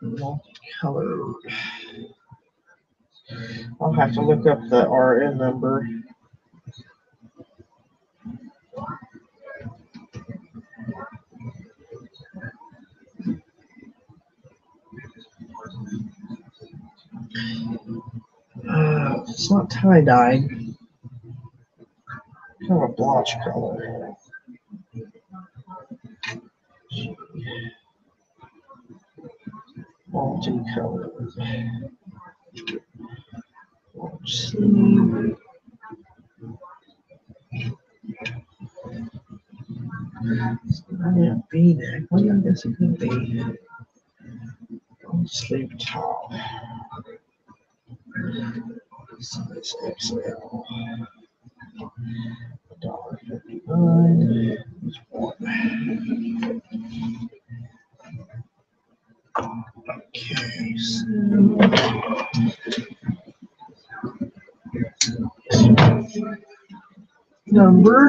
multicolored. I'll have to look up the RN number. It's not tie-dyed. Kind of a blotch color. Multicolored. Let's see. A V-neck. What do you guess it could be? Long sleeve top. Size XL. $1.59. There's one. Okay, so number.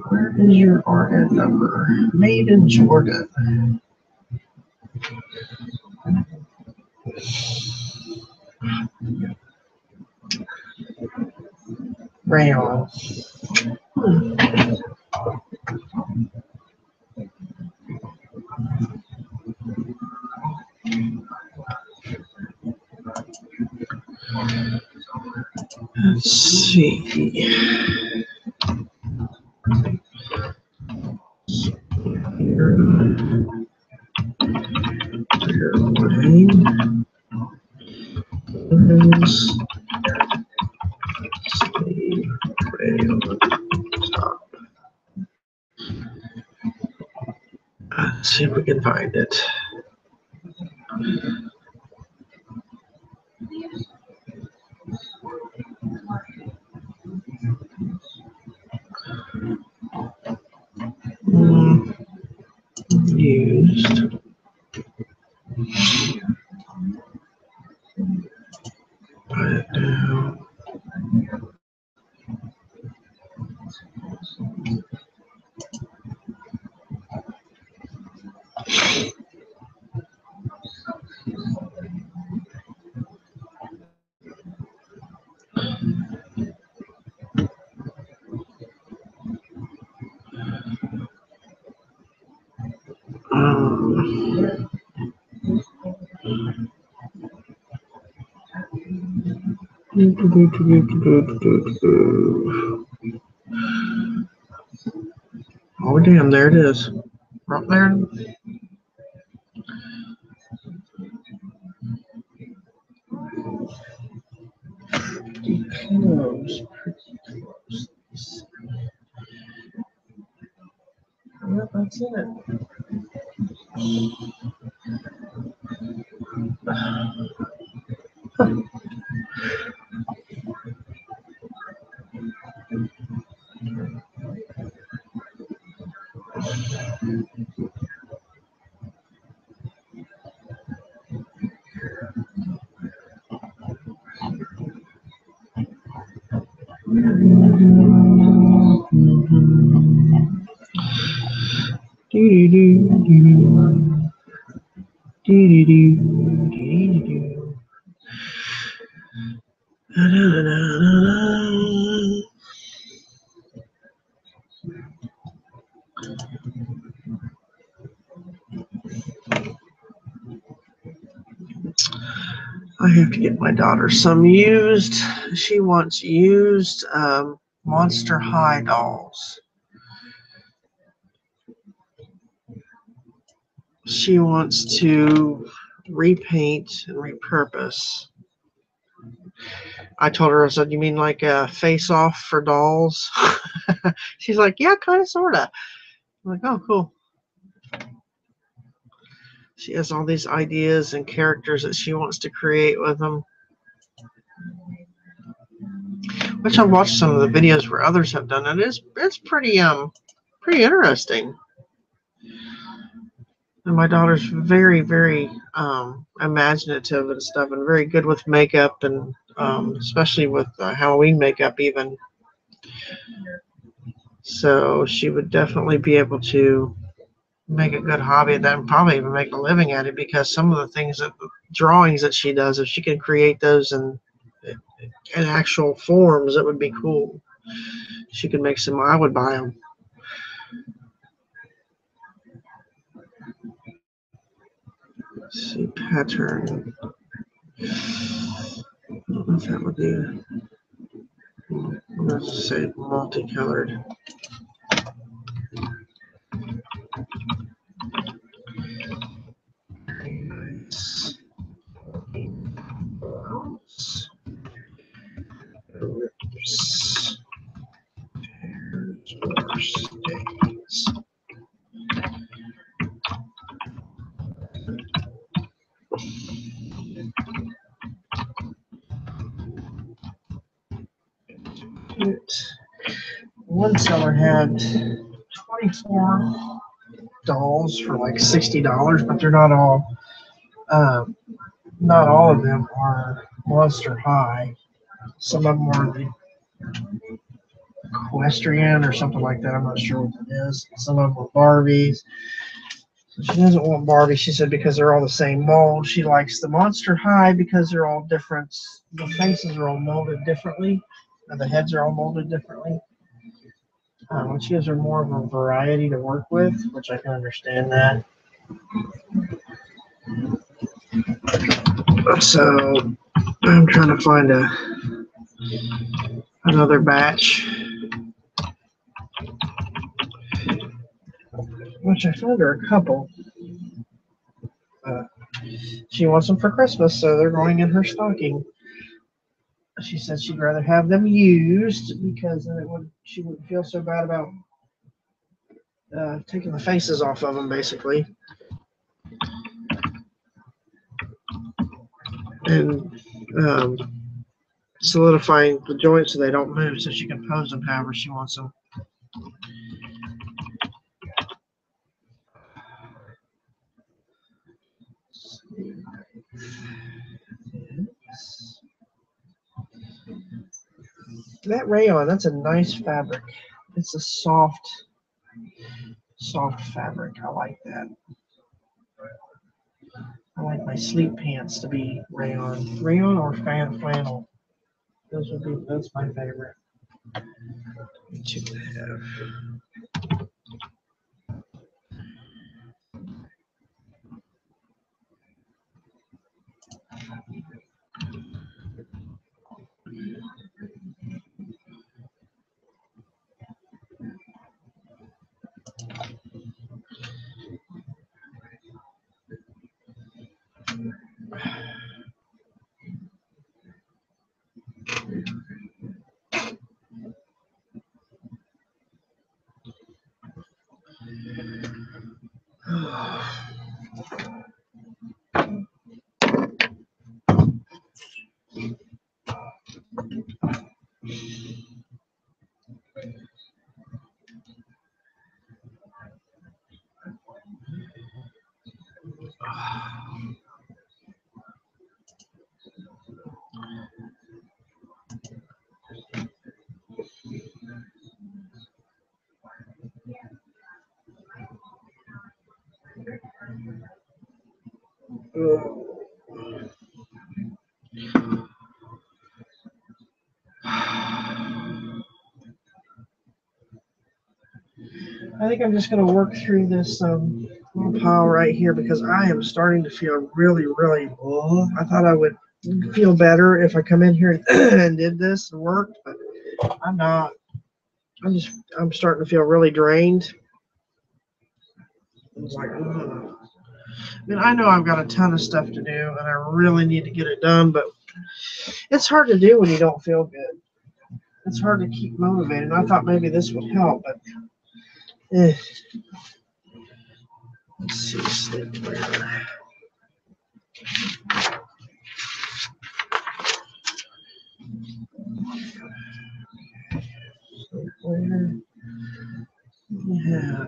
Where is your RN number? Made in Jordan. rayon. Let's see. Let's see if we can find it. Used. Put it down. Oh damn, there it is. Right there. Pretty close. Yep, that's it. I have to get my daughter some used. She wants used Monster High dolls. She wants to repaint and repurpose. I told her, I said, you mean like a face-off for dolls? She's like, yeah, kind of, sort of. I'm like, oh, cool. She has all these ideas and characters that she wants to create with them. Which I've watched some of the videos where others have done it. It's pretty interesting. And my daughter's very, very imaginative and stuff, and very good with makeup, and especially with Halloween makeup even. So she would definitely be able to make a good hobby at that, and probably even make a living at it, because some of the things that drawings that she does, if she can create those in actual forms, it would be cool. She could make some. I would buy them. Let's see, pattern. I don't know if that would do. Let's say multicolored. Very nice. Rips. Stains. One seller had 24 dolls for like $60, but they're not all. Not all of them are Monster High. Some of them are the equestrian or something like that. I'm not sure what that is. Some of them are Barbies. So she doesn't want Barbie, she said, because they're all the same mold. She likes the Monster High because they're all different. The faces are all molded differently. The heads are all molded differently. Which gives her more of a variety to work with, which I can understand that. So I'm trying to find another batch, which I found her a couple. She wants them for Christmas, so they're going in her stocking. She said she'd rather have them used because then she wouldn't feel so bad about taking the faces off of them, basically. And solidifying the joints so they don't move, so she can pose them however she wants them. That rayon, that's a nice fabric. It's a soft fabric. I like that. I like my sleep pants to be rayon or flannel. That's my favorite. What you have? I think I'm just going to work through this little pile right here because I am starting to feel really, really low. I thought I would feel better if I come in here and did this and worked, but I'm not. I'm starting to feel really drained. It's like, ugh. I mean, I know I've got a ton of stuff to do and I really need to get it done, but it's hard to do when you don't feel good. It's hard to keep motivated. I thought maybe this would help, but let's see, sleepwear. Sleepwear. Yeah.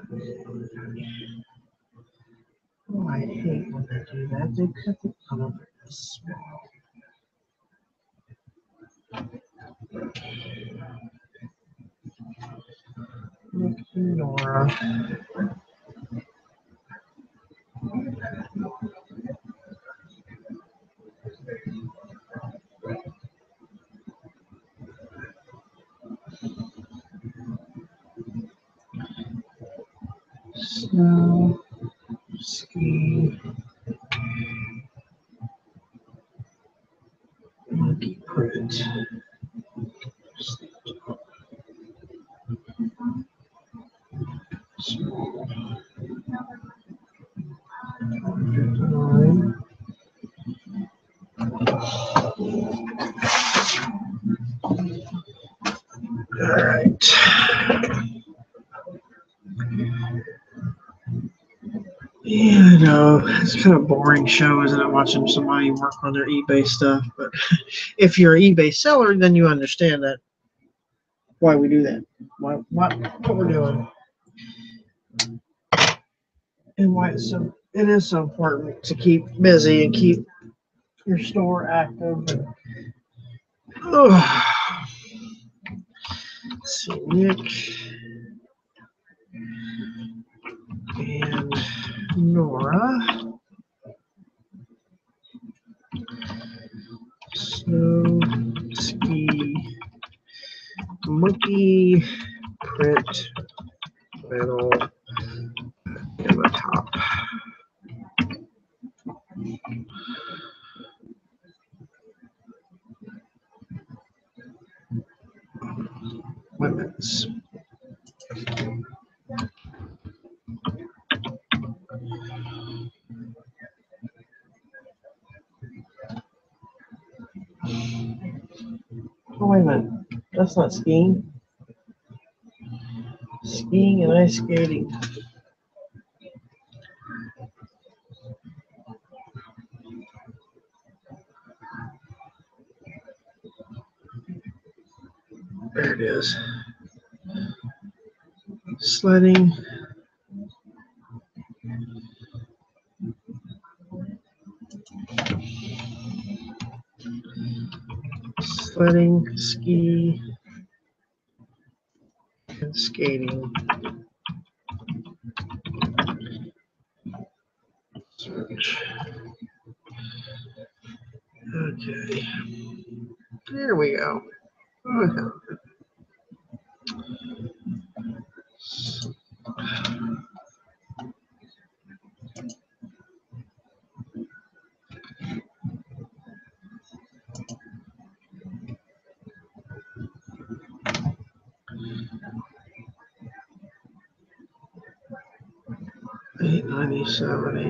Oh, I hate when they do that. They cut the color this small. Look, Nora. Snow, ski, monkey print. Small. 59. All right. Yeah, I know. It's kind of a boring show, isn't it, watching somebody work on their eBay stuff? But if you're an eBay seller, then you understand that why we do that, what we're doing, and why it is so important to keep busy and keep your store active. And, let's see, Nick and Nora. Snow, ski, Oh, wait a minute. That's not skiing. Skiing and ice skating. There it is. Sledding. Sledding, ski, and skating. Search. Okay. There we go. Okay. $8.97.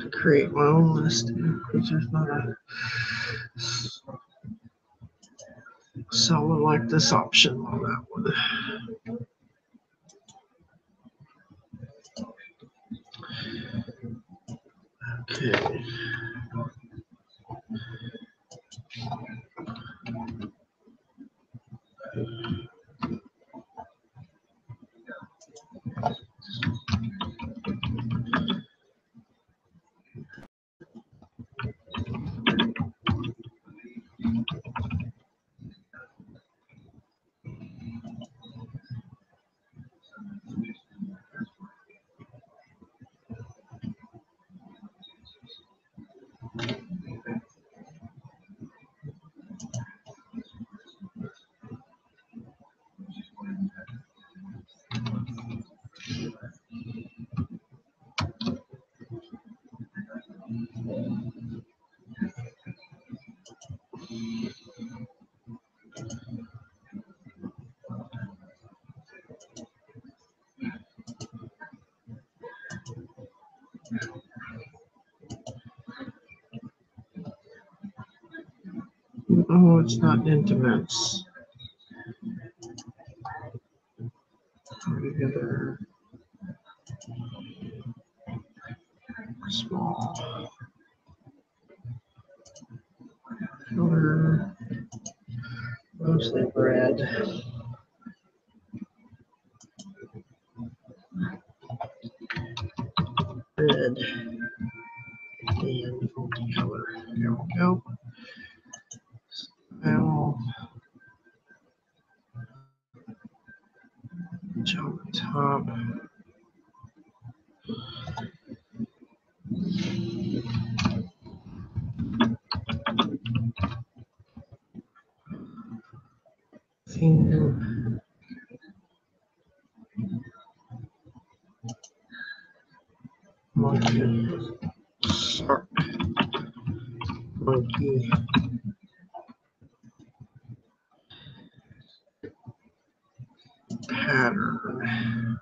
To create my own list, which is not a seldom like this option on that one. Okay. Oh, it's not intimates. Together. Small. Color. Mostly red. Red. And multicolor. There we go. Now, on the top. Theme. Monkey. Shark. Monkey. Pattern.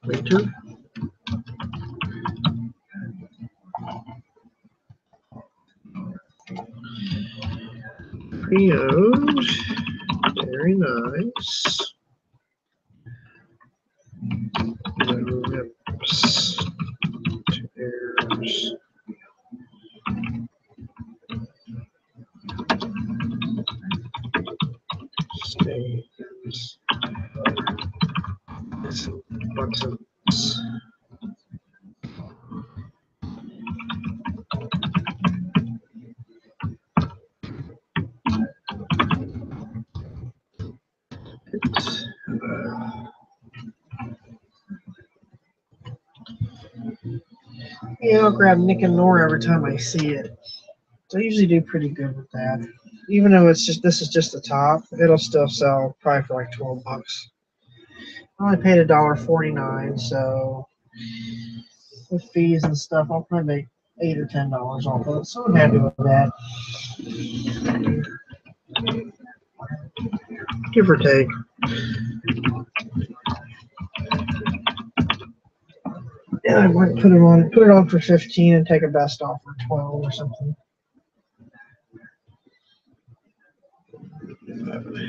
Winter. Triode. Very nice. No lips. Tears. Stains. Buttons. Yeah, I'll grab Nick and Nora every time I see it. So I usually do pretty good with that. Even though it's just this is just the top, it'll still sell probably for like 12 bucks. I only paid $1.49, so with fees and stuff, I'll probably make $8 or $10 off of it. So I'm happy with that. Give or take. And I might put it on for 15 and take a best off for 12 or something.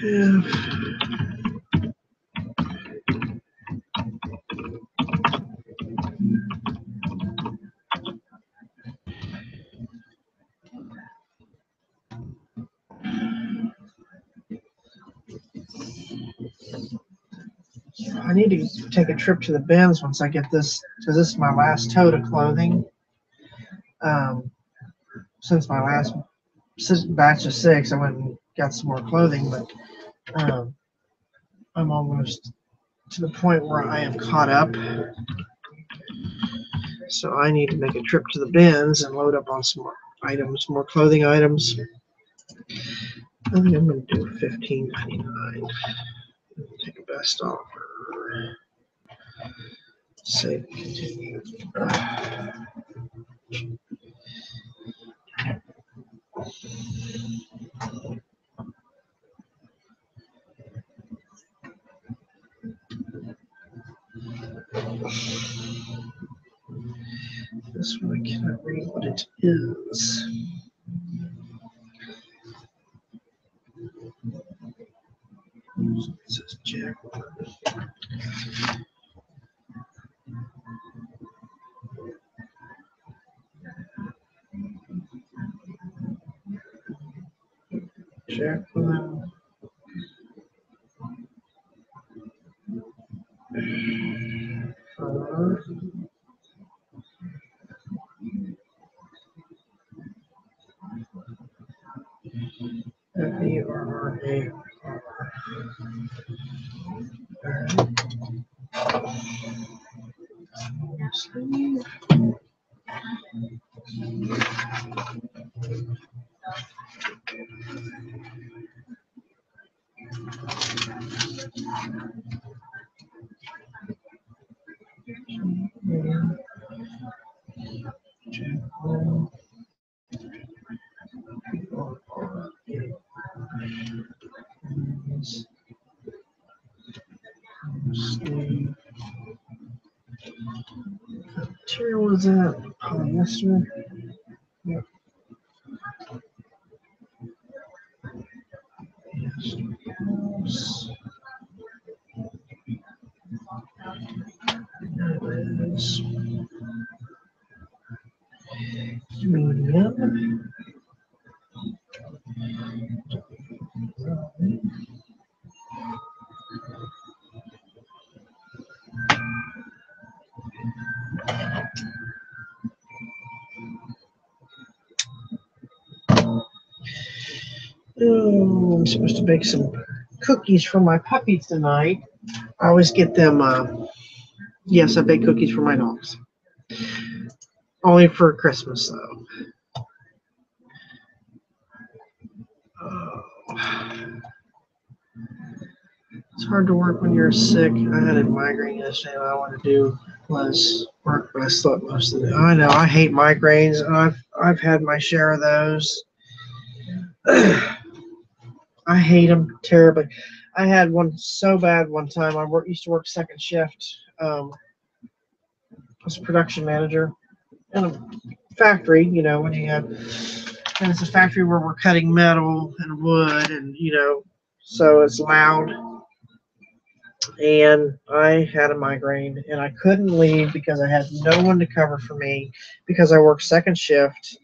Yeah. I need to take a trip to the bins once I get this, because this is my last tote of clothing. Since my last batch of 6, I went and got some more clothing, but I'm almost to the point where I am caught up. So I need to make a trip to the bins and load up on some more items, more clothing items. I think I'm going to do $15.99. Take a best offer. Save, continue. This one I cannot read what it is. It says Jacqueline. Jacqueline. F-E-R-R-A-R. What material was that? Polyester? Yep. Yes. There it is. Medium. Oh, I'm supposed to bake some cookies for my puppies tonight. I always get them, yes, I bake cookies for my dogs. Only for Christmas, though. Oh. It's hard to work when you're sick. I had a migraine yesterday. All I wanted to do was work, but I slept most of the day. I know, I hate migraines, and I've had my share of those. I hate them terribly. I had one so bad one time. I used to work second shift. I was a production manager in a factory. You know, when you have, and it's a factory where we're cutting metal and wood, and so it's loud. And I had a migraine, and I couldn't leave because I had no one to cover for me because I worked second shift.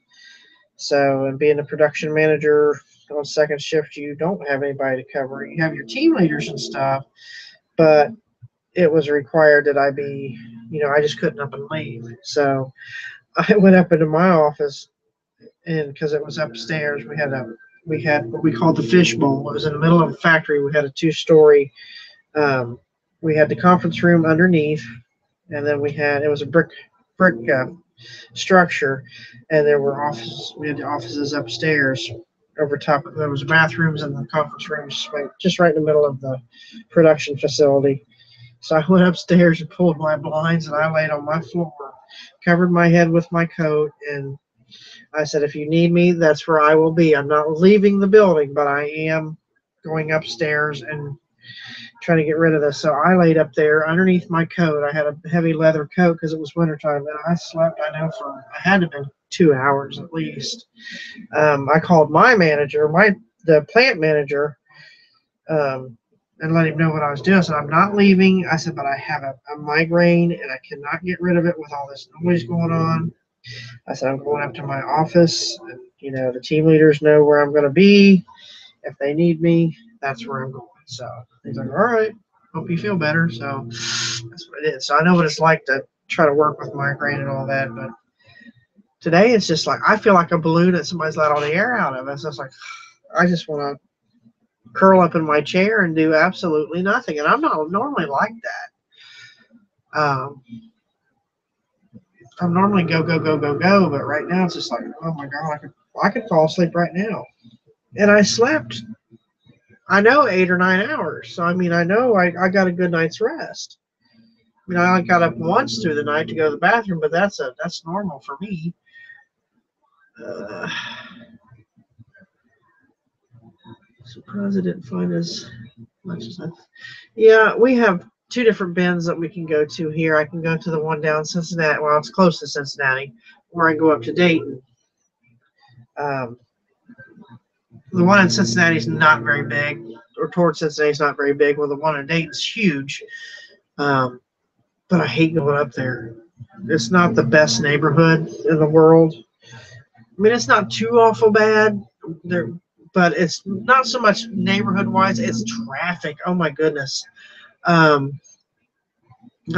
So, and being a production manager on second shift, you don't have anybody to cover. You have your team leaders and stuff, but it was required that I be, I just couldn't up and leave. So I went up into my office, and because it was upstairs, we had a We had what we called the fishbowl. It was in the middle of a factory. We had a two-story. We had the conference room underneath, and then it was a brick structure, and there were offices. We had the offices upstairs. Over top, there was bathrooms and the conference rooms, just right in the middle of the production facility. So I went upstairs and pulled my blinds, and I laid on my floor, covered my head with my coat, and I said, if you need me, that's where I will be. I'm not leaving the building, but I am going upstairs and trying to get rid of this. So I laid up there underneath my coat. I had a heavy leather coat because it was wintertime, and I slept, I know, I had to have been 2 hours at least. I called my manager, the plant manager, and let him know what I was doing. I said, I'm not leaving. I said, but I have a migraine, and I cannot get rid of it with all this noise going on. I said, I'm going up to my office, and, the team leaders know where I'm going to be. If they need me, that's where I'm going. So he's like, all right, hope you feel better. So that's what I did. So I know what it's like to try to work with migraine and all that, but today it's just like I feel like a balloon that somebody's let all the air out of. It's just like I just want to curl up in my chair and do absolutely nothing. And I'm not normally like that. I'm normally go, but right now it's just like, oh my God, I could fall asleep right now. And I slept, I know, 8 or 9 hours. So I mean, I know I got a good night's rest. I mean, I got up once through the night to go to the bathroom, but that's normal for me. Surprised I didn't find as much as I. Yeah, we have 2 different bins that we can go to here. I can go to the one down Cincinnati. Well, it's close to Cincinnati, or I can go up to Dayton. The one in Cincinnati is not very big, or towards Cincinnati is not very big. Well, the one in Dayton's huge. But I hate going up there. It's not the best neighborhood in the world. I mean, it's not too awful bad there, but it's not so much neighborhood-wise. It's traffic. Oh my goodness. I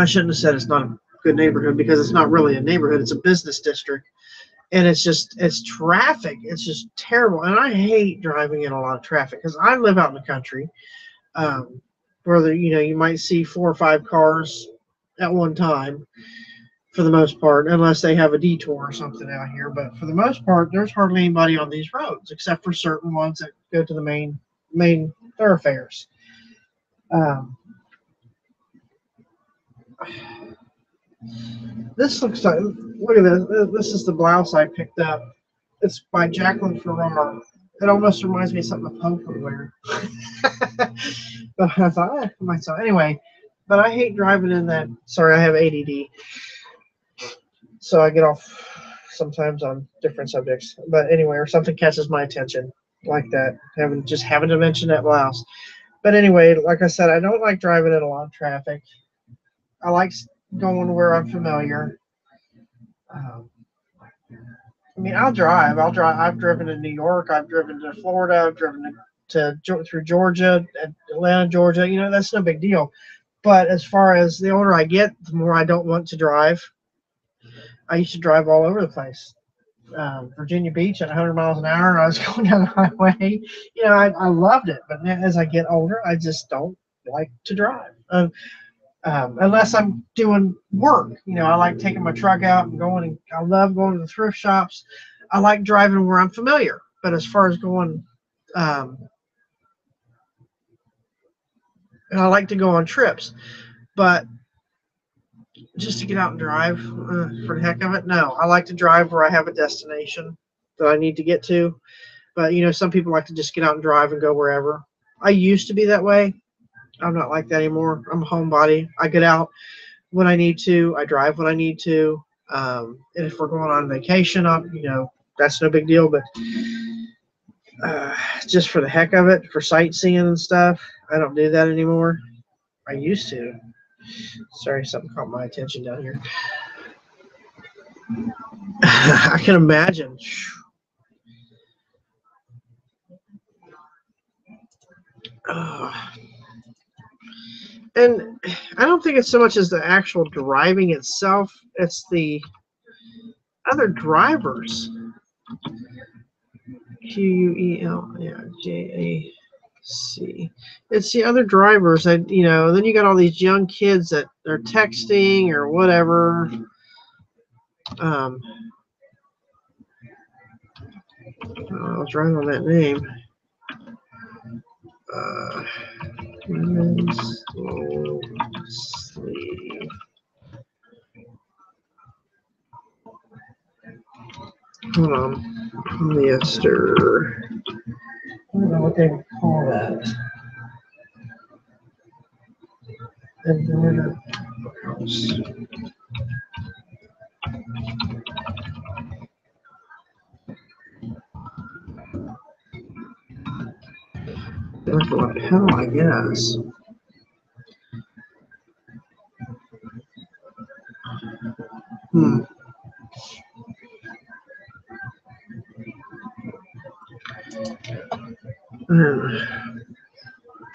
shouldn't have said it's not a good neighborhood because it's not really a neighborhood. It's a business district, and it's traffic. It's just terrible, and I hate driving in a lot of traffic because I live out in the country, where you might see 4 or 5 cars at one time. For the most part, unless they have a detour or something out here. But for the most part, there's hardly anybody on these roads, except for certain ones that go to the main thoroughfares. This looks like, look at this. This is the blouse I picked up. It's by Jacqueline Farrar. It almost reminds me of something a Pope would wear. But I thought, myself. Anyway, but I hate driving in that. Sorry, I have ADD. So I get off sometimes on different subjects. But anyway, or something catches my attention like that. Having to mention that blouse. But anyway, like I said, I don't like driving in a lot of traffic. I like going where I'm familiar. I mean, I'll drive. I've driven to New York. I've driven to Florida. I've driven through Georgia, Atlanta, Georgia. That's no big deal. But as far as the older I get, the more I don't want to drive. I used to drive all over the place. Virginia Beach at 100 miles an hour. I was going down the highway. I loved it. But as I get older, I just don't like to drive. Unless I'm doing work. I like taking my truck out and going. And I love going to the thrift shops. I like driving where I'm familiar. But as far as going, and I like to go on trips. But just to get out and drive for the heck of it, no. I like to drive where I have a destination that I need to get to. But some people like to just get out and drive and go wherever. I used to be that way. I'm not like that anymore. I'm a homebody. I get out when I need to. I drive when I need to. And if we're going on vacation, that's no big deal. But just for the heck of it, for sightseeing and stuff, I don't do that anymore. I used to. Sorry, something caught my attention down here. I can imagine. And I don't think it's so much as the actual driving itself. It's the other drivers. Quel, yeah, JAC. It's the other drivers that, you know, then you got all these young kids that are texting or whatever. I was right on that name. Women's long sleeve. Hold on. Polyester. I don't know what they would call that. Embroidered house. Like a lapel, I guess.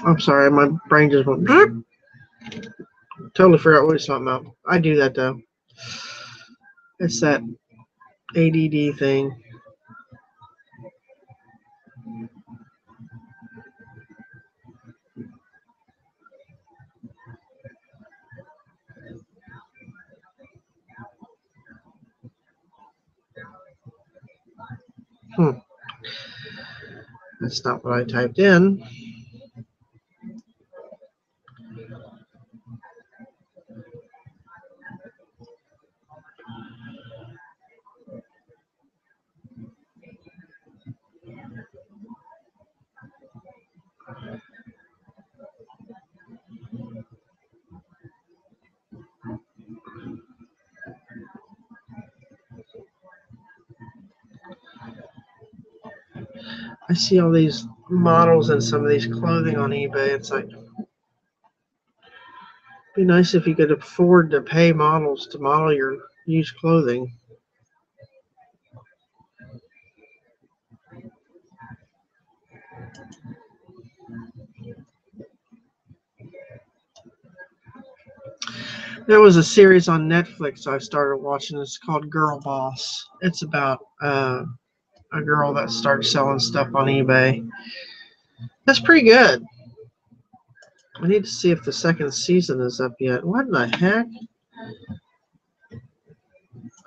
I'm sorry, my brain just went. Totally forgot what he's talking about. I do that though. It's that ADD thing. That's not what I typed in. I see all these models and some of these clothing on eBay. It's like, it'd be nice if you could afford to pay models to model your used clothing. There was a series on Netflix I started watching. It's called Girl Boss. It's about a girl that started selling stuff on eBay. That's pretty good. I need to see if the second season is up yet. What in the heck?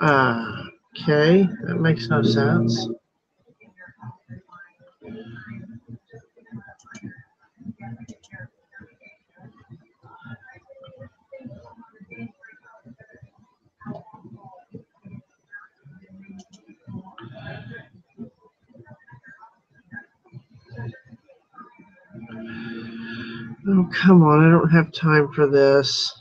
Okay, that makes no sense. Oh, come on. I don't have time for this.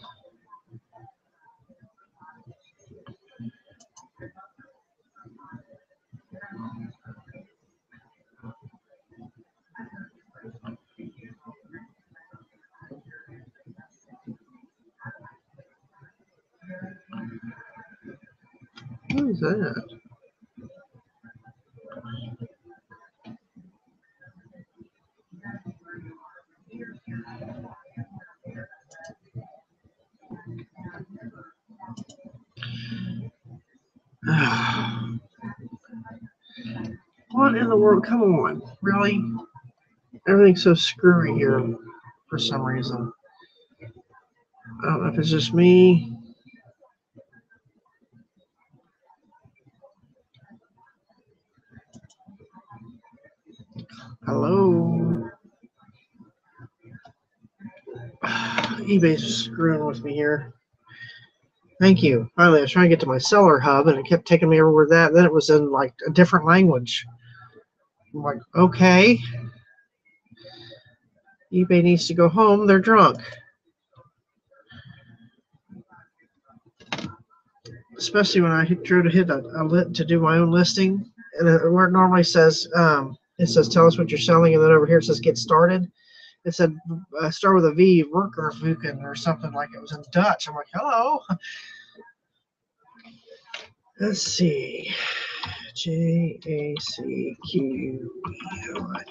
What is that? What in the world? Come on. Really? Everything's so screwy here for some reason. I don't know if it's just me. Hello? eBay's screwing with me here. Thank you. Finally, I was trying to get to my seller hub, and it kept taking me over that. Then it was in like a different language. I'm like, okay. eBay needs to go home. They're drunk. Especially when I drew to hit to do my own listing, and where it normally says it says tell us what you're selling, and then over here it says get started. It said start with a V, Werkervuken or something, like it was in Dutch. I'm like, hello. Let's see. JACQ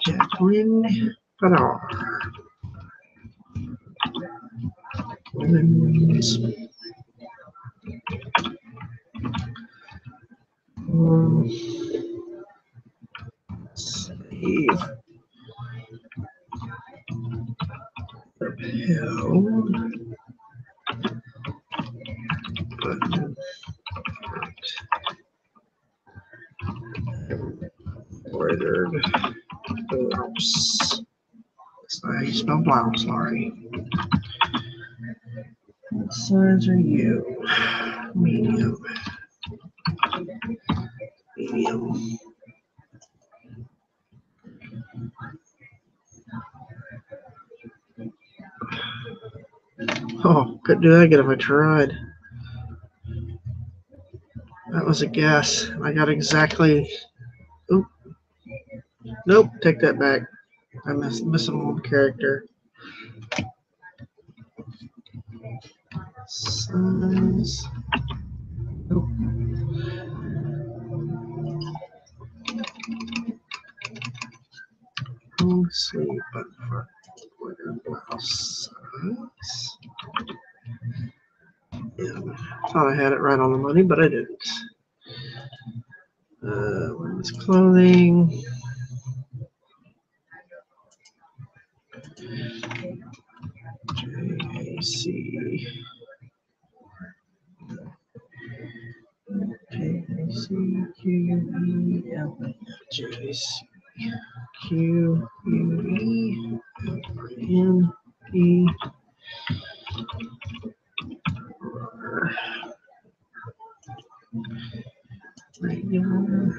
Jacqueline Padar. Women's held button embroidered blouse. That's not how you spell blouse, sorry. What size are you? Medium. Medium. Oh, couldn't do that again if I tried. That was a guess. I got exactly. Oop. Nope, take that back. I missing one character. Size. Nope. Sleeve button front. Embroidered blouse size. Yeah, thought I had it right on the money, but I didn't. Women's clothing. JAC. Regular.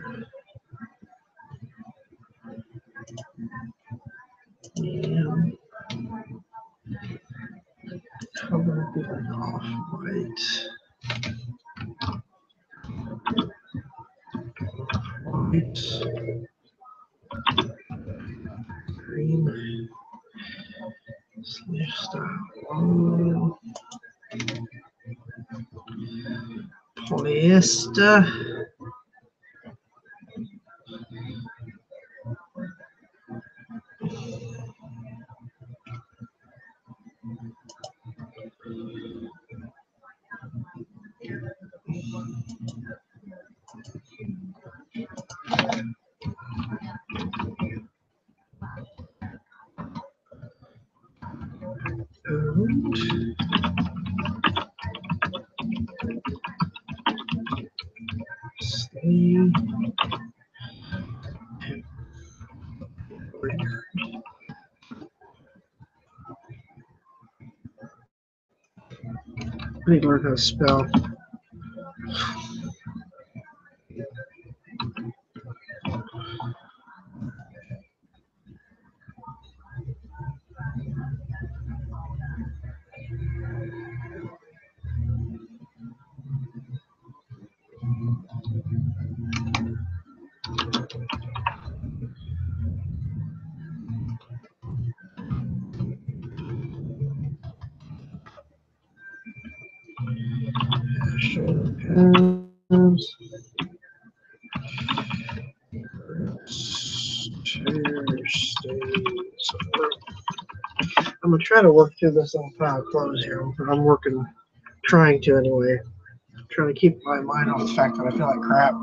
And color be like off-white. White. Green. Sleeve style. Polyester. Sleeve. I need to learn how to spell. I'm gonna try to work through this little pile of clothes here. I'm working, trying to anyway. Trying to keep my mind off the fact that I feel like crap.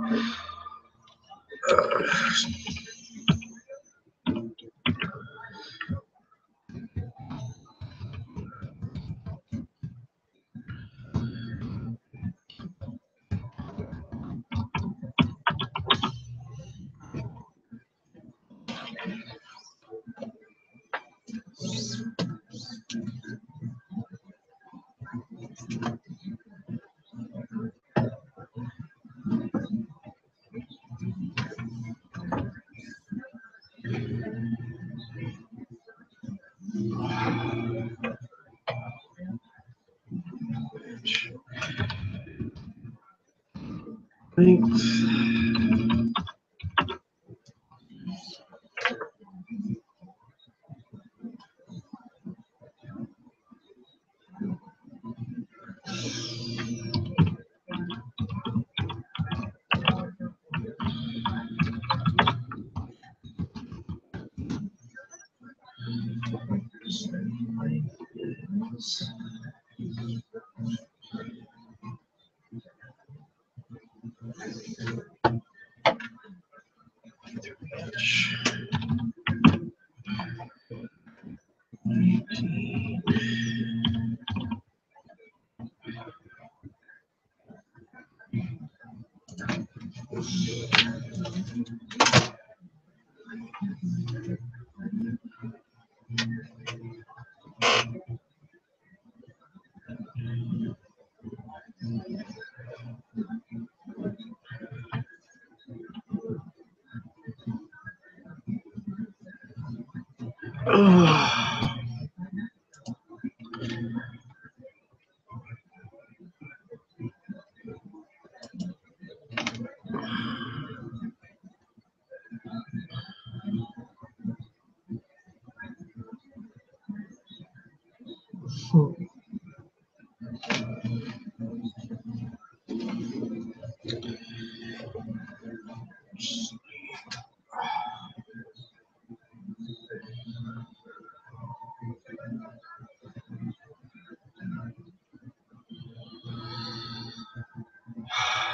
Length.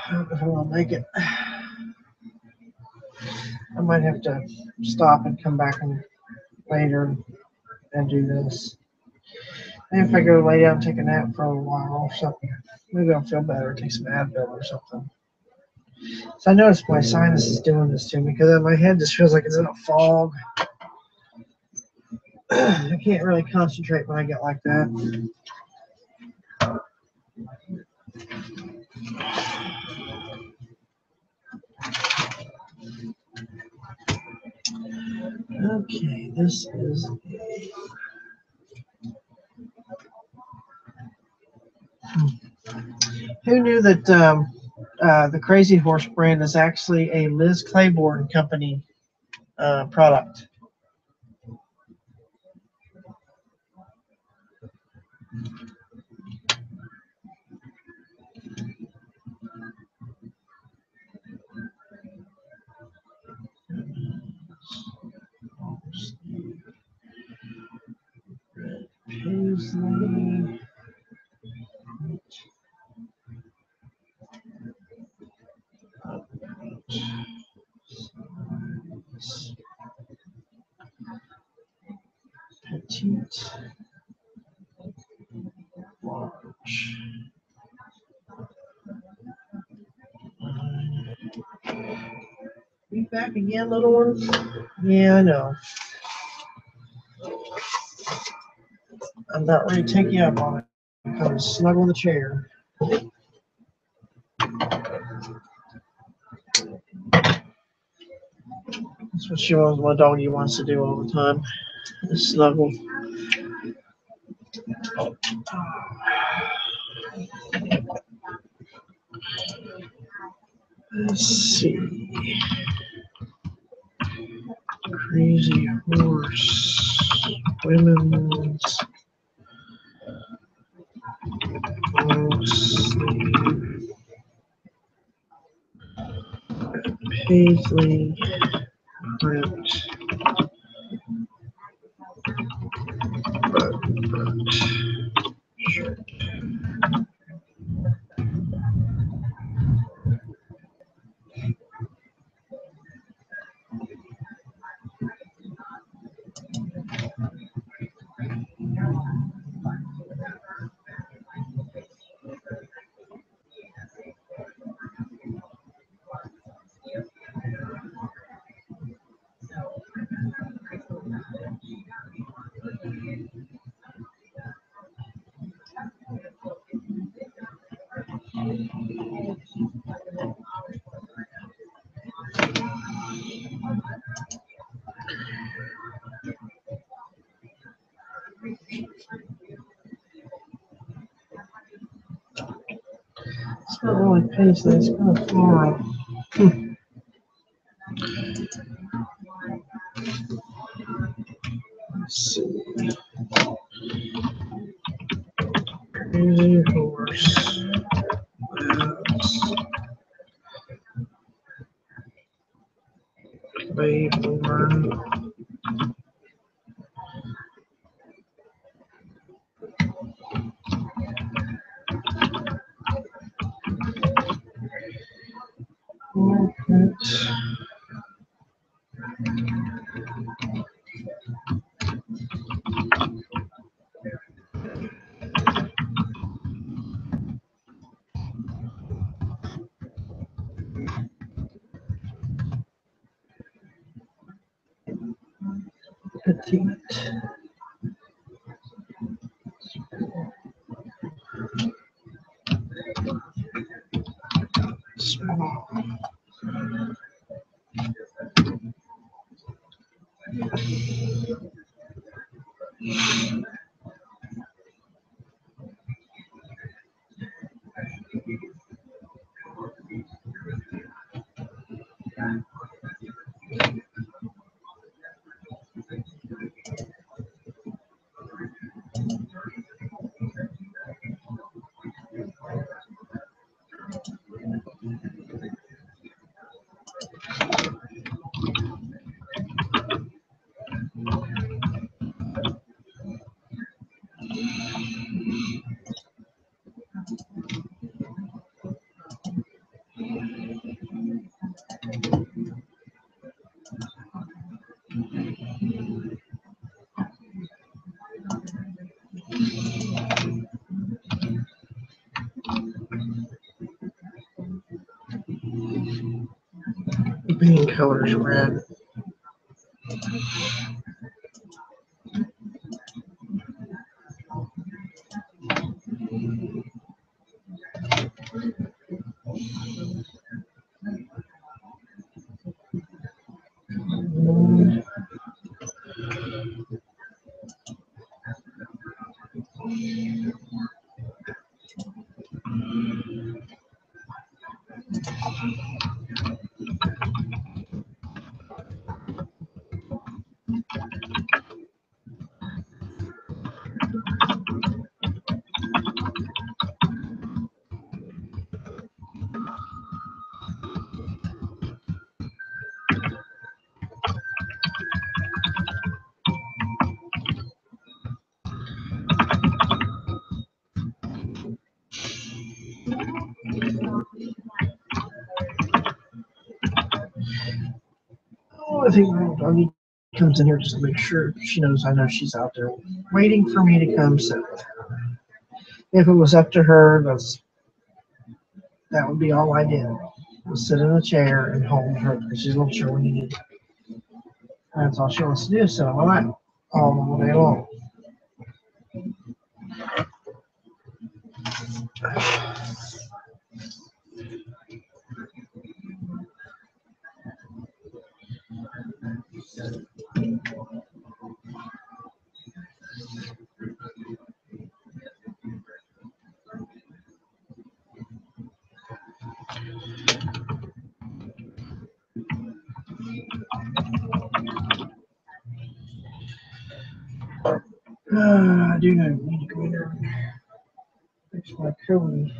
I don't know if I'm gonna make it. I might have to stop and come back later and do this. Maybe if I go lay down and take a nap for a while or something, maybe I'll feel better. Take some Advil or something. So I noticed my sinus is doing this to me because my head just feels like it's in a fog. I can't really concentrate when I get like that. Okay, this is who knew that the Crazy Horse brand is actually a Liz Claiborne company product. Paisley. Petite. Large. You back again, little one? Yeah, I know. I'm about ready to take you up on it. Come snuggle in the chair. That's what she wants. My doggy wants to do all the time. Is snuggle. Let's see. Crazy Horse. Women's. Paisley. Print. Shirt. It's not really paisley, it's kind of floral. Let's see. Crazy Horse. Claiborne. Feet. Small. Bean colors red. Oh, I think my doggy comes in here just to make sure she knows I know she's out there waiting for me to come sit with her. If it was up to her, that would be all I did. Was sit in a chair and hold her because she's a little sure when you need. That's all she wants to do, sit on my lap all day long. I do know we need to go in there and fix my Cody.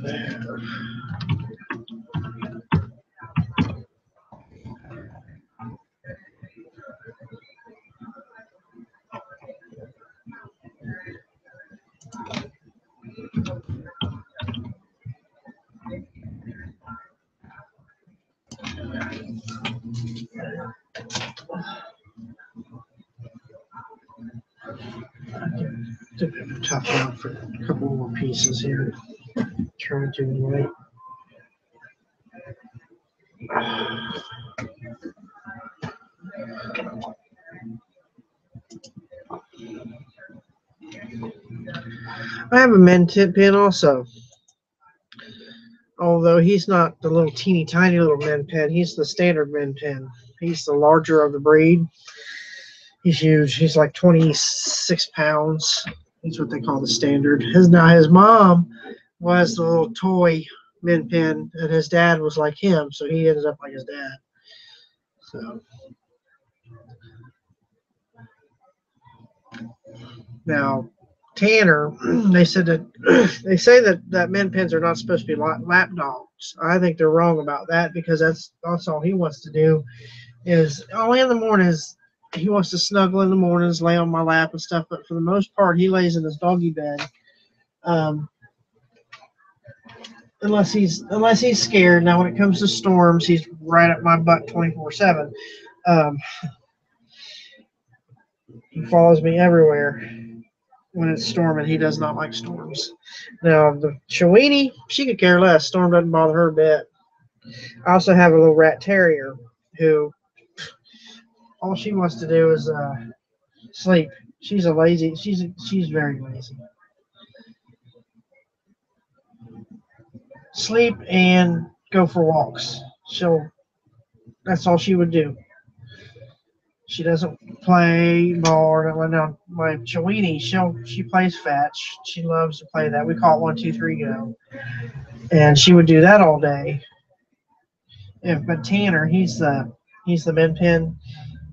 There. Took a top out for a couple more pieces here. Trying to wait. I have a men tip pin also. Although he's not the little teeny tiny little men pin, he's the standard men pin. He's the larger of the breed. He's huge. He's like 26 pounds. He's what they call the standard. His mom was the little toy min pin, and his dad was like him, so he ended up like his dad. So now Tanner, they say that min pins are not supposed to be lap dogs. I think they're wrong about that because that's all he wants to do is only in the mornings. he wants to snuggle in the mornings, lay on my lap and stuff. But for the most part, he lays in his doggy bed. Um, unless he's scared. Now, when it comes to storms, he's right up my butt 24/7. Um, he follows me everywhere when it's storming. He does not like storms. Now, the Chiweenie, she could care less. Storm doesn't bother her a bit. I also have a little rat terrier who all she wants to do is sleep. She's very lazy. Sleep and go for walks. That's all she would do. She doesn't play ball or nothing. Now, my Chiweenie, she plays fetch. She loves to play that. We call it 1, 2, 3, go. And she would do that all day. But Tanner, he's the min pin.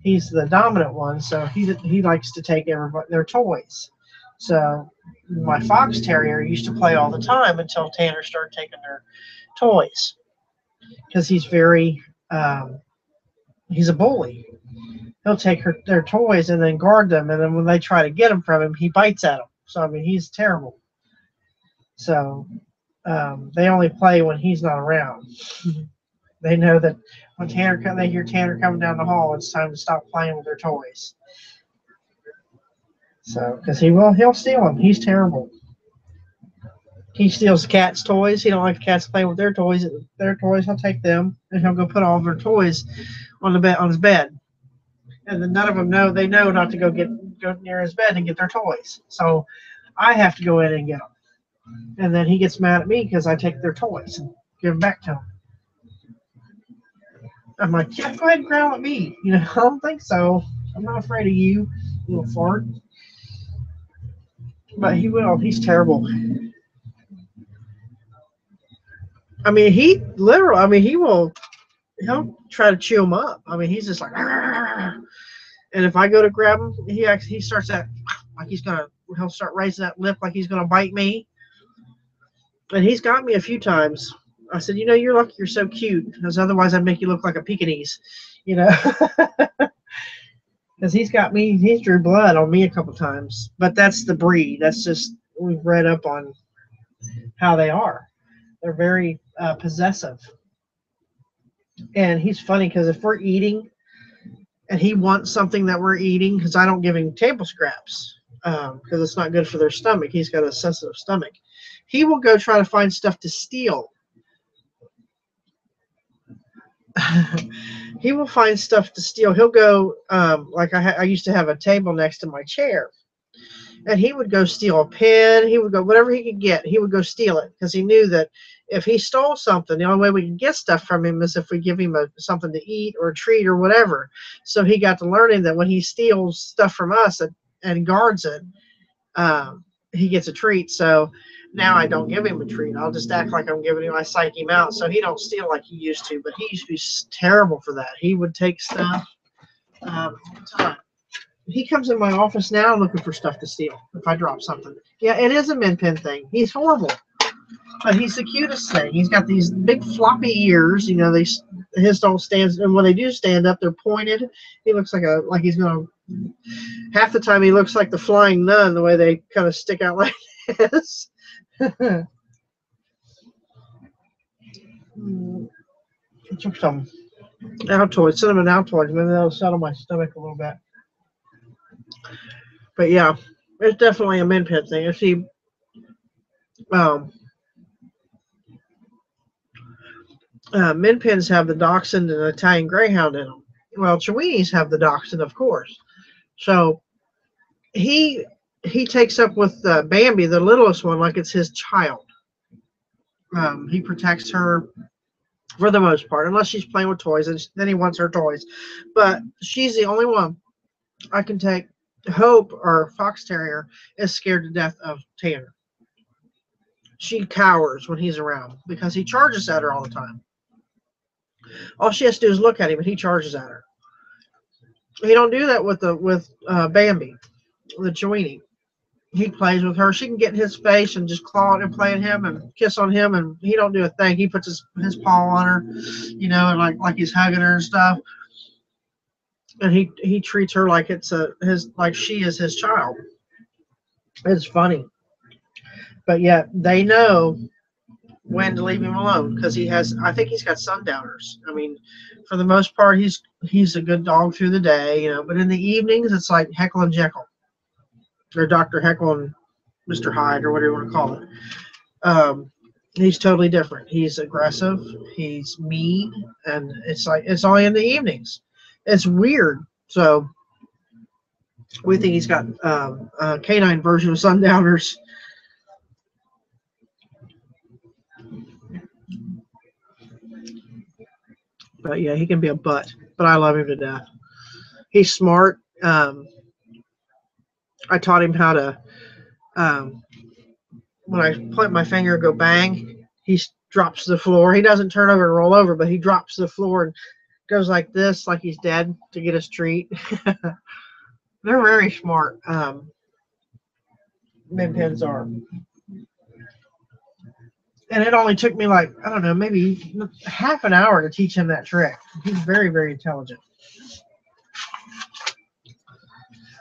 He's the dominant one, so he likes to take everybody their toys. So my fox terrier used to play all the time until Tanner started taking their toys, because he's he's a bully. He'll take their toys and then guard them, and then when they try to get them from him, he bites at them. So I mean, he's terrible. So they only play when he's not around. They know that when they hear Tanner coming down the hall, it's time to stop playing with their toys. So, because he'll steal them. He's terrible. He steals cats' toys. He don't like the cats playing with their toys. He'll take them and he'll go put all of their toys on his bed. And then none of them know. They know not to go near his bed and get their toys. So I have to go in and get them. And then he gets mad at me because I take their toys and give them back to him. I'm like, yeah, go ahead and growl at me. I don't think so. I'm not afraid of you, little fart. But he will. He's terrible. I mean, he'll try to chew him up. I mean, he's just like, argh. And if I go to grab him, he starts that, like he'll start raising that lip like he's going to bite me. And he's got me a few times. I said, you're lucky you're so cute, because otherwise I'd make you look like a Pekingese, Because he's drew blood on me a couple times. But that's the breed. That's just, we've read up on how they are. They're very possessive. And he's funny because if we're eating and he wants something that we're eating, because I don't give him table scraps because it's not good for their stomach. He's got a sensitive stomach. He will go try to find stuff to steal. He will find stuff to steal. He'll go, like I used to have a table next to my chair, and he would go steal a pen. He would go, whatever he could get, he would go steal it, because he knew that if he stole something, the only way we can get stuff from him is if we give him something to eat or a treat or whatever. So he got to learning that when he steals stuff from us and guards it, he gets a treat. So now I don't give him a treat. I'll just act like I'm giving him. I psych him out so he don't steal like he used to. But he used to be terrible for that. He would take stuff. He comes in my office now looking for stuff to steal if I drop something. Yeah, it is a min pin thing. He's horrible, but he's the cutest thing. He's got these big floppy ears. His don't stand, and when they do stand up, they're pointed. He looks like he's gonna. Half the time he looks like the flying nun, the way they kind of stick out like this. Took some Altoids, cinnamon Altoids. Maybe that'll settle my stomach a little bit. But yeah, it's definitely a min pin thing. You see, min pins have the Dachshund and the Italian Greyhound in them. Well, Chiweenies have the Dachshund, of course. So he takes up with Bambi, the littlest one, like it's his child. He protects her for the most part, unless she's playing with toys, and then he wants her toys. But she's the only one I can take. Hope, or Fox Terrier, is scared to death of Tanner. She cowers when he's around because he charges at her all the time. All she has to do is look at him, and he charges at her. He don't do that with Bambi, the Chiweenie. He plays with her. She can get in his face and just claw it and play at him and kiss on him, and he don't do a thing. He puts his paw on her, and like he's hugging her and stuff. and he treats her like it's like she is his child. It's funny, but yet they know when to leave him alone because I think he's got sundowners. I mean, for the most part, he's a good dog through the day, but in the evenings it's like Heckle and Jekyll, or Dr. Heckle and Mr. Hyde, or whatever you want to call it. He's totally different. He's aggressive, he's mean, and it's only in the evenings. It's weird. So we think he's got a canine version of sundowners. But yeah, he can be a butt, but I love him to death. He's smart. I taught him how to, when I point my finger and go bang, he drops to the floor. He doesn't turn over and roll over, but he drops to the floor and goes like this, like he's dead, to get his treat. They're very smart. Min Pins are. And it only took me like, I don't know, maybe half an hour to teach him that trick. He's very, very intelligent.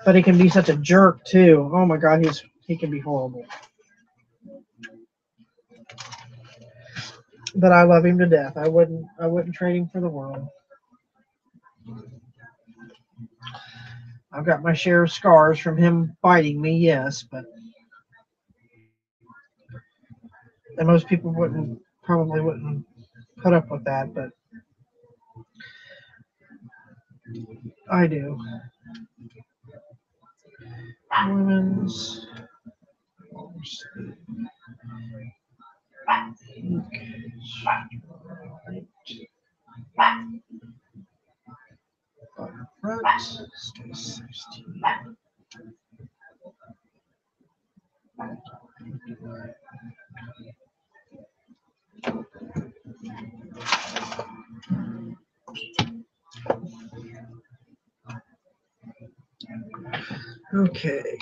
But he can be such a jerk too. Oh my God, he can be horrible. But I love him to death. I wouldn't trade him for the world. I've got my share of scars from him biting me, yes, and most people probably wouldn't put up with that, but I do. Women's. Front, 16. Okay.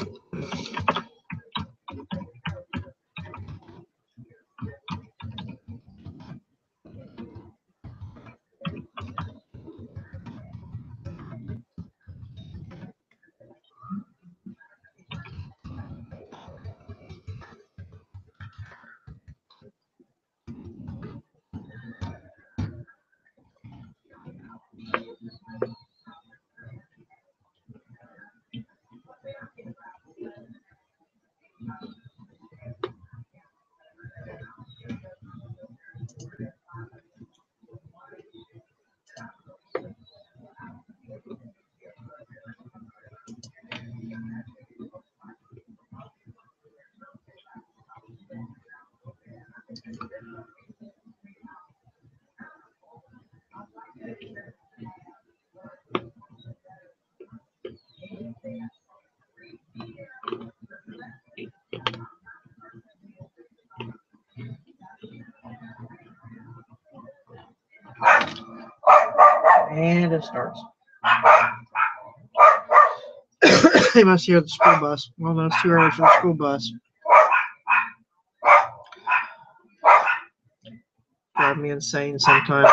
And it starts. They must hear the school bus. Well, no, it's too early for the school bus. Drive me insane sometimes.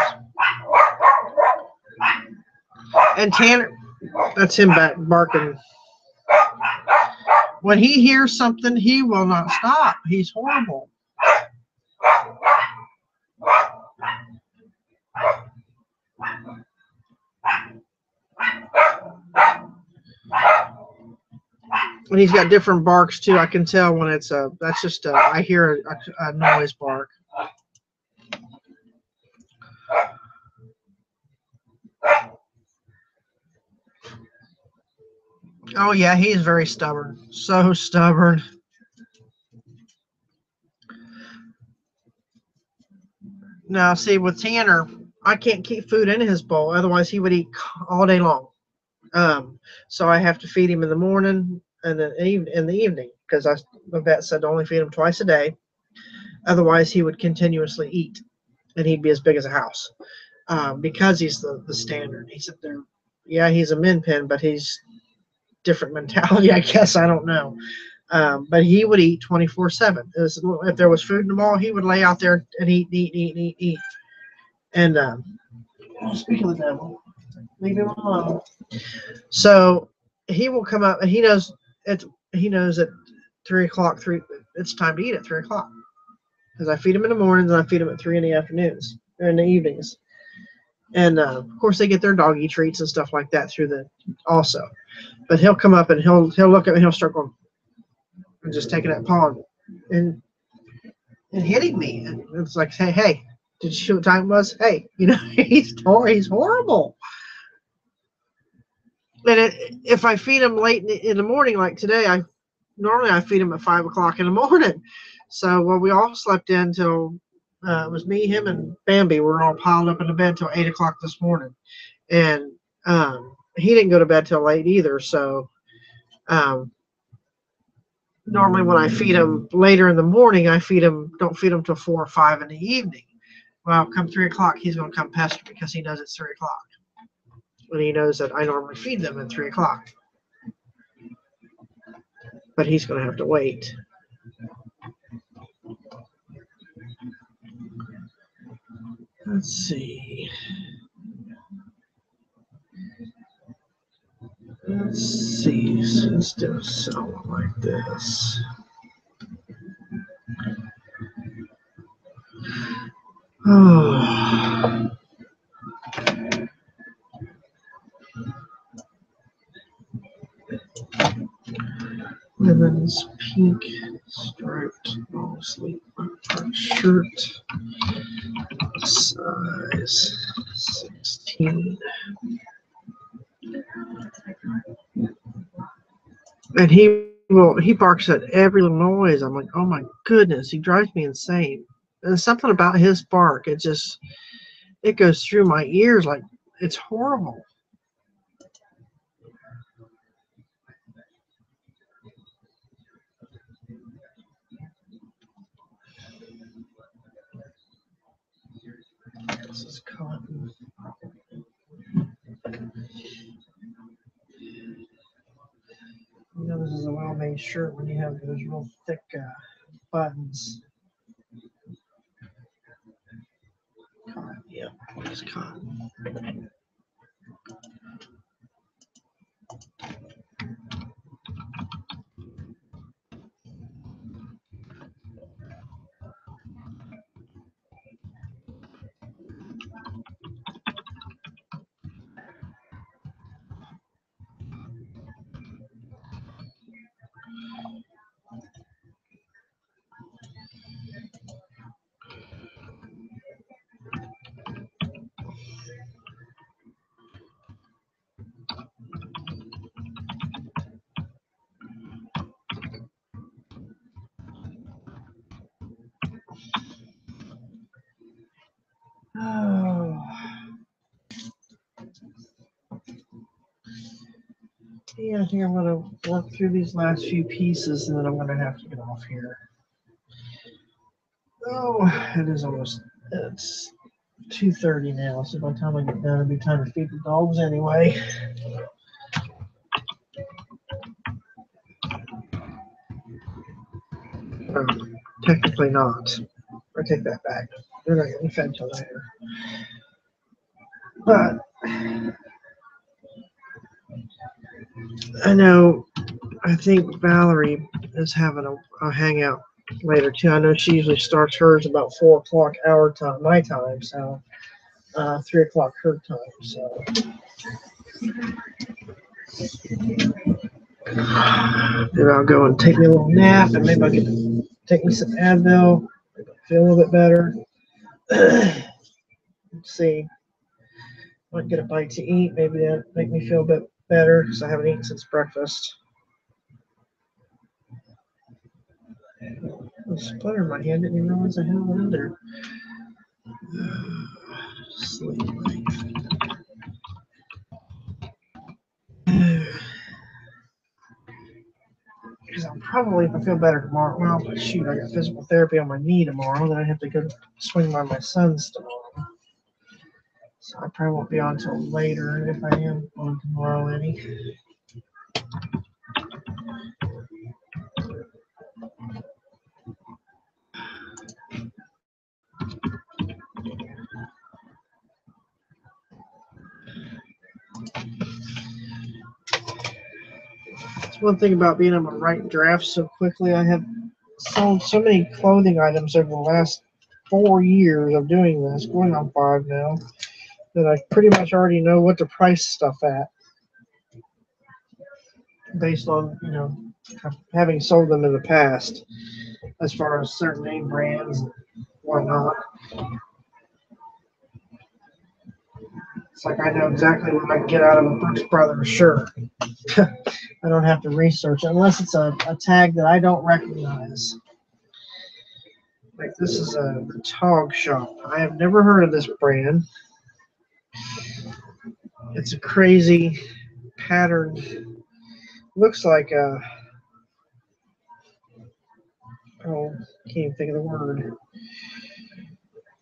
And Tanner, that's him back barking. When he hears something, he will not stop. He's horrible. And he's got different barks too. I can tell when it's that's just I hear a noise bark. Oh yeah, he's very stubborn. So stubborn. Now see, with Tanner, I can't keep food in his bowl, otherwise he would eat all day long. So I have to feed him in the morning and then in the evening, because the vet said to only feed him twice a day. Otherwise, he would continuously eat, and he'd be as big as a house. Because he's the standard. He said there, yeah, he's a min pin, but he's different mentality, I guess. I don't know. But he would eat 24/7. If there was food in the mall, he would lay out there and eat. And speaking of the devil, Leave him alone. So he will come up, and he knows at 3 o'clock. It's time to eat at 3 o'clock because I feed him in the mornings and I feed him at 3 in the afternoons or in the evenings. And of course, they get their doggy treats and stuff like that through the also. But he'll come up and he'll look at me and he'll start going and just taking that paw and hitting me. And it's like, hey, did you see what time it was? Hey, he's horrible. And if I feed him late in the morning, like today, normally I feed him at 5 o'clock in the morning. So we all slept in till it was me, him, and Bambi. We're all piled up in the bed till 8 o'clock this morning, and he didn't go to bed till late either. So normally when I feed him later in the morning, don't feed him till 4 or 5 in the evening. Well, come 3 o'clock, he's going to come pester because he knows it's 3 o'clock. And he knows that I normally feed them at 3 o'clock. But he's going to have to wait. Let's see. Let's do something like this. Oh. Women's pink striped long sleeve shirt, size 16. And he barks at every little noise. I'm like, oh my goodness, he drives me insane. There's something about his bark. It goes through my ears like it's horrible. This is cotton. This is a well-made shirt when you have those real thick buttons. Cotton, yeah, it's cotton. Oh. Yeah, here I'm going to work through these last few pieces and then I'm going to have to get off here. Oh, it's 2:30 now, so by the time I get done, it'll be time to feed the dogs anyway. Technically not. I take that back. They're not getting fed till later. But I think Valerie is having a hangout later too. I know she usually starts hers about 4 o'clock our time, my time, so 3 o'clock her time. So then I'll go and take me a little nap, and maybe I'll get to take me some Advil, maybe I'll feel a little bit better. Let's see. Might get a bite to eat. Maybe that'll make me feel a bit better because I haven't eaten since breakfast. A splitter in my hand. Didn't even realize I had one in there. Sleep. Because I'll probably, if I feel better tomorrow, well, shoot, I got physical therapy on my knee tomorrow, then I have to go swing by my son's tomorrow. So I probably won't be on until later if I am on tomorrow any. one thing about being able to write drafts so quickly. I have sold so many clothing items over the last 4 years of doing this, going on 5 now, that I pretty much already know what to price stuff at, based on, having sold them in the past, as far as certain name brands and whatnot. It's like I know exactly what I can get out of a Brooks Brothers shirt. I don't have to research it unless it's a tag that I don't recognize. Like this is the Tog Shop. I have never heard of this brand. It's a crazy patterned. Looks like a. Oh, can't even think of the word.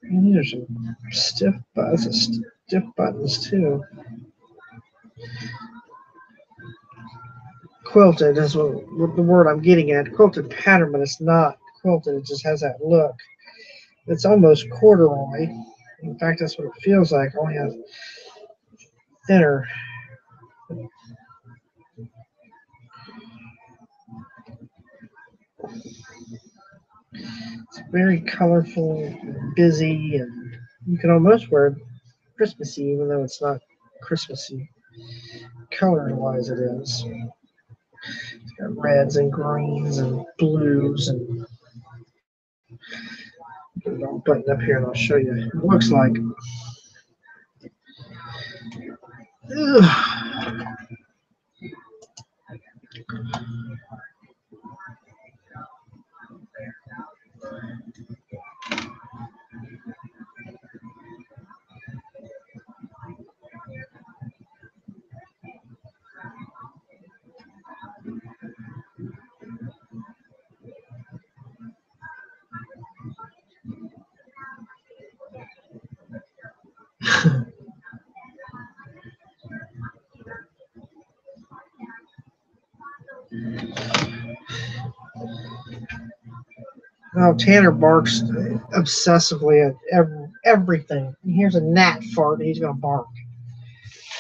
These are some stiff buttons. Stiff buttons too. Quilted is what the word I'm getting at. Quilted pattern, but it's not quilted. It just has that look. It's almost corduroy. In fact, that's what it feels like. Only a thinner. It's very colorful, busy, and you can almost wear it Christmassy, even though it's not Christmassy. Color-wise, it is. It's got reds and greens and blues, and get it all buttoned up here, and I'll show you. It looks like. Ugh. Oh, Tanner barks obsessively at everything. He hears a gnat fart, and he's going to bark.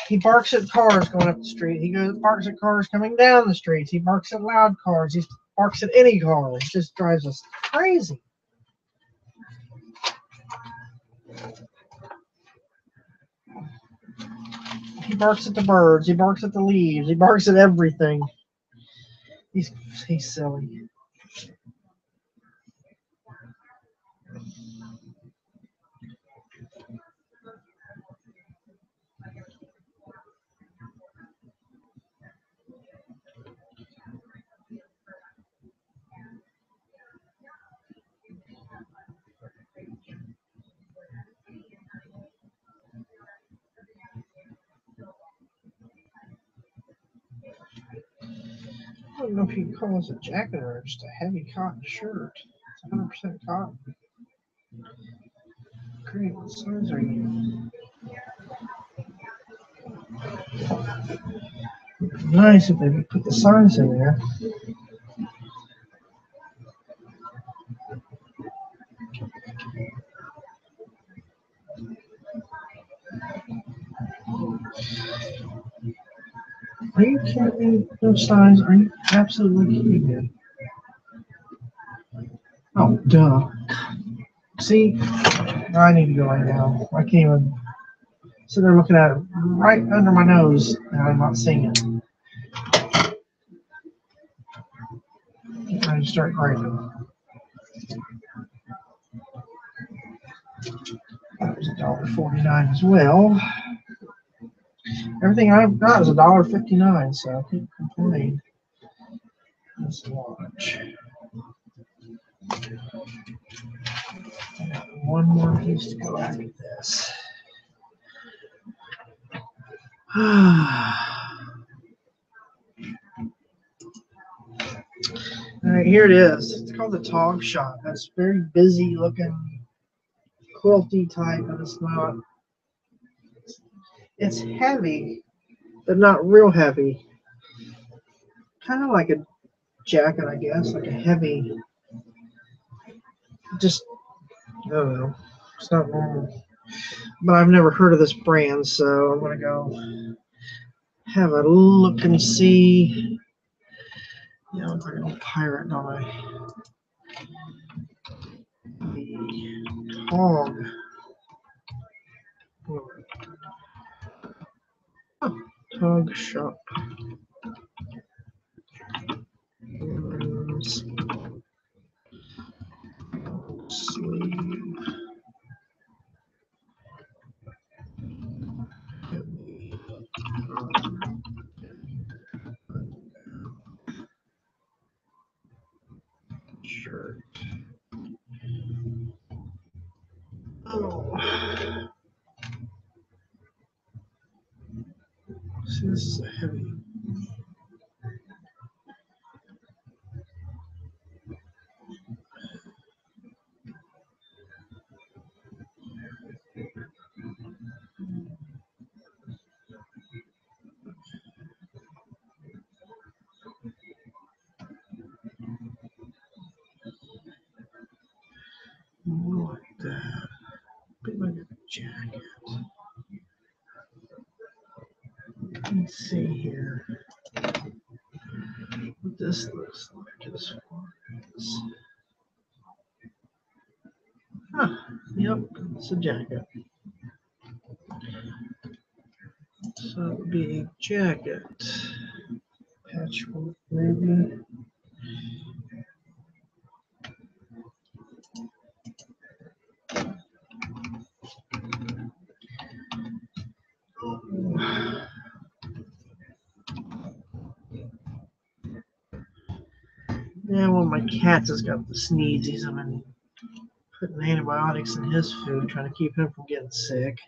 He barks at cars going up the street. He barks at cars coming down the streets. He barks at loud cars. He barks at any car. It just drives us crazy. He barks at the birds. He barks at the leaves. He barks at everything. He's silly. I don't know if you can call this a jacket or just a heavy cotton shirt. It's 100% cotton. Great. What size are you? Nice if they would put the size in there. Are you kidding me? No size? Are you absolutely kidding me? Oh, duh. See? I need to go right now. I can't even sit there looking at it right under my nose, and I'm not seeing it. I just start grading. That was $1.49 as well. Everything I've got is $1.59, so I can't complain. Let's watch. I got one more piece to go after this. All right, here it is. It's called the Tog Shop. That's very busy looking, quilty type, but it's not. It's heavy, but not real heavy. Kind of like a jacket, I guess, like a heavy. Just, I don't know. It's not normal. But I've never heard of this brand, so I'm going to go have a look and see Yeah, I look like a little pirate, don't I? The hog. Oh, Tog shop. Sleeve. Shirt. Oh. See, this is a heavy. More like that. Bit like a jacket. Let's see here what this looks like as far as. Huh, yep, it's a jacket. So it would be a jacket. Patchwork, maybe. Yeah, one of my cats has got the sneezies. I've been putting antibiotics in his food, trying to keep him from getting sick.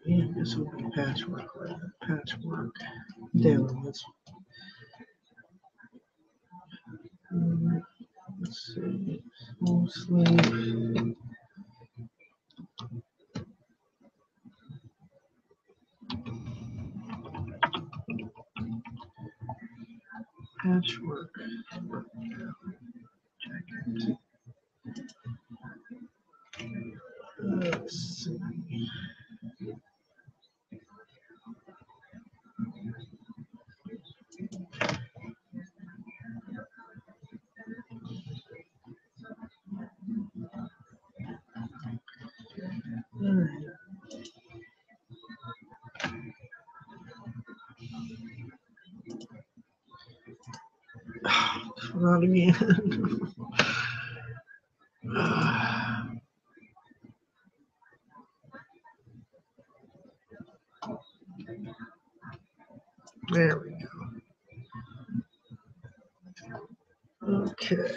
Yeah, this will be patchwork. Patchwork. Daily. Let's see. Full sleeve. Patchwork. Jacket. Let's see. All right. Not again. There we go. Okay.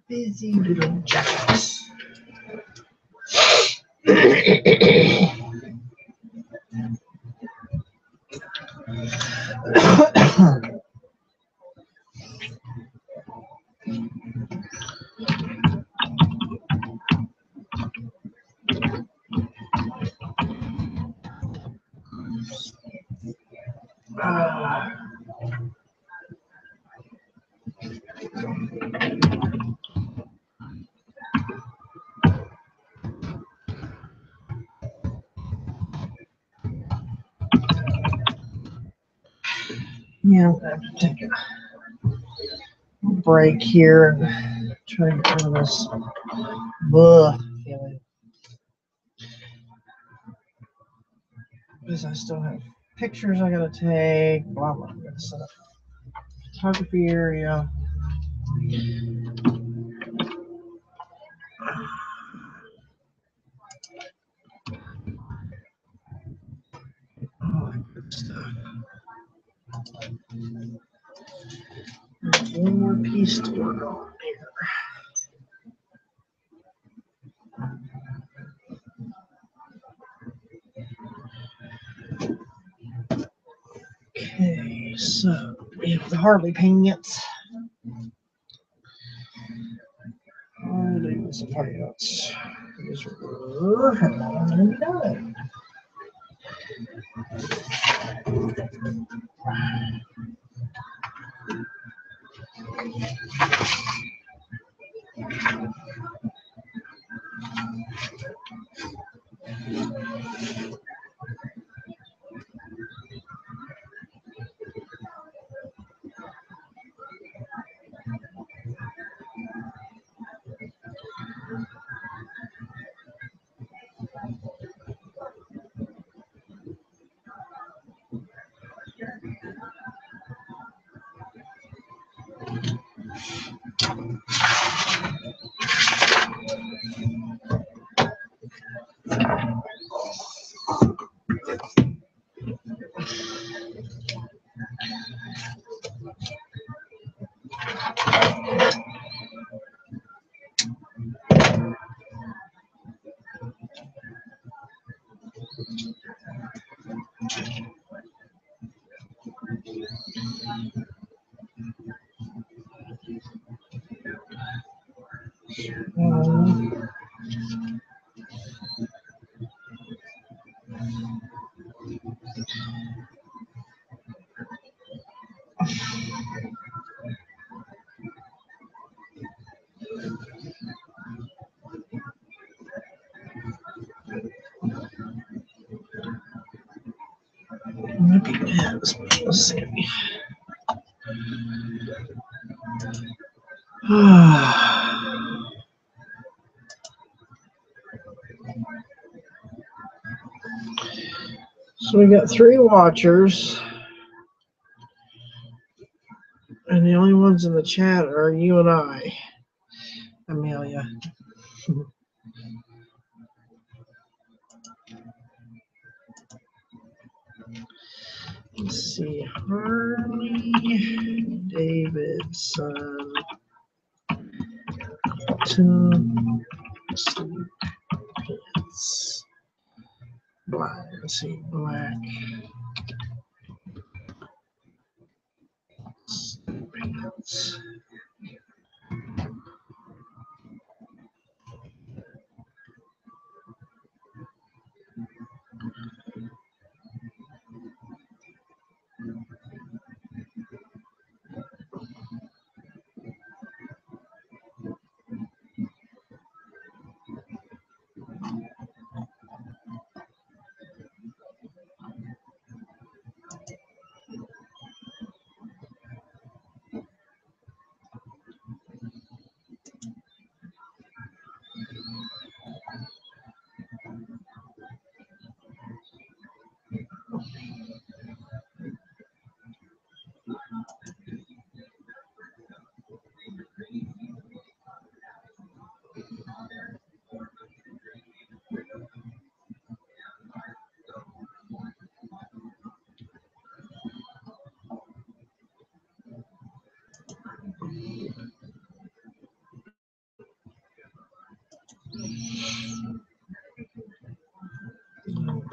Busy little jackets. Yeah, I'm gonna have to take a break here and try to get rid of this feeling. Because I still have pictures I gotta take, blah blah. I'm gonna set up a photography area. All that good stuff. There's one more piece to work on here. Okay, so we have the Harley paints. Harley's paints. These were done. Maybe that's let's see. So we got 3 watchers, and the only ones in the chat are you and I, Amelia. Let's see, Harley Davidson, pants, black. Let's see, black pants.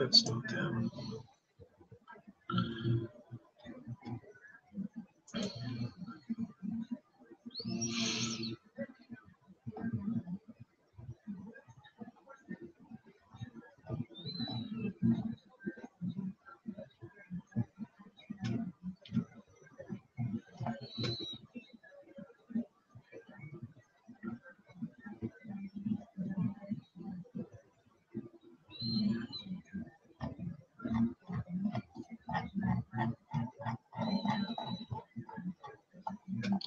it's not them.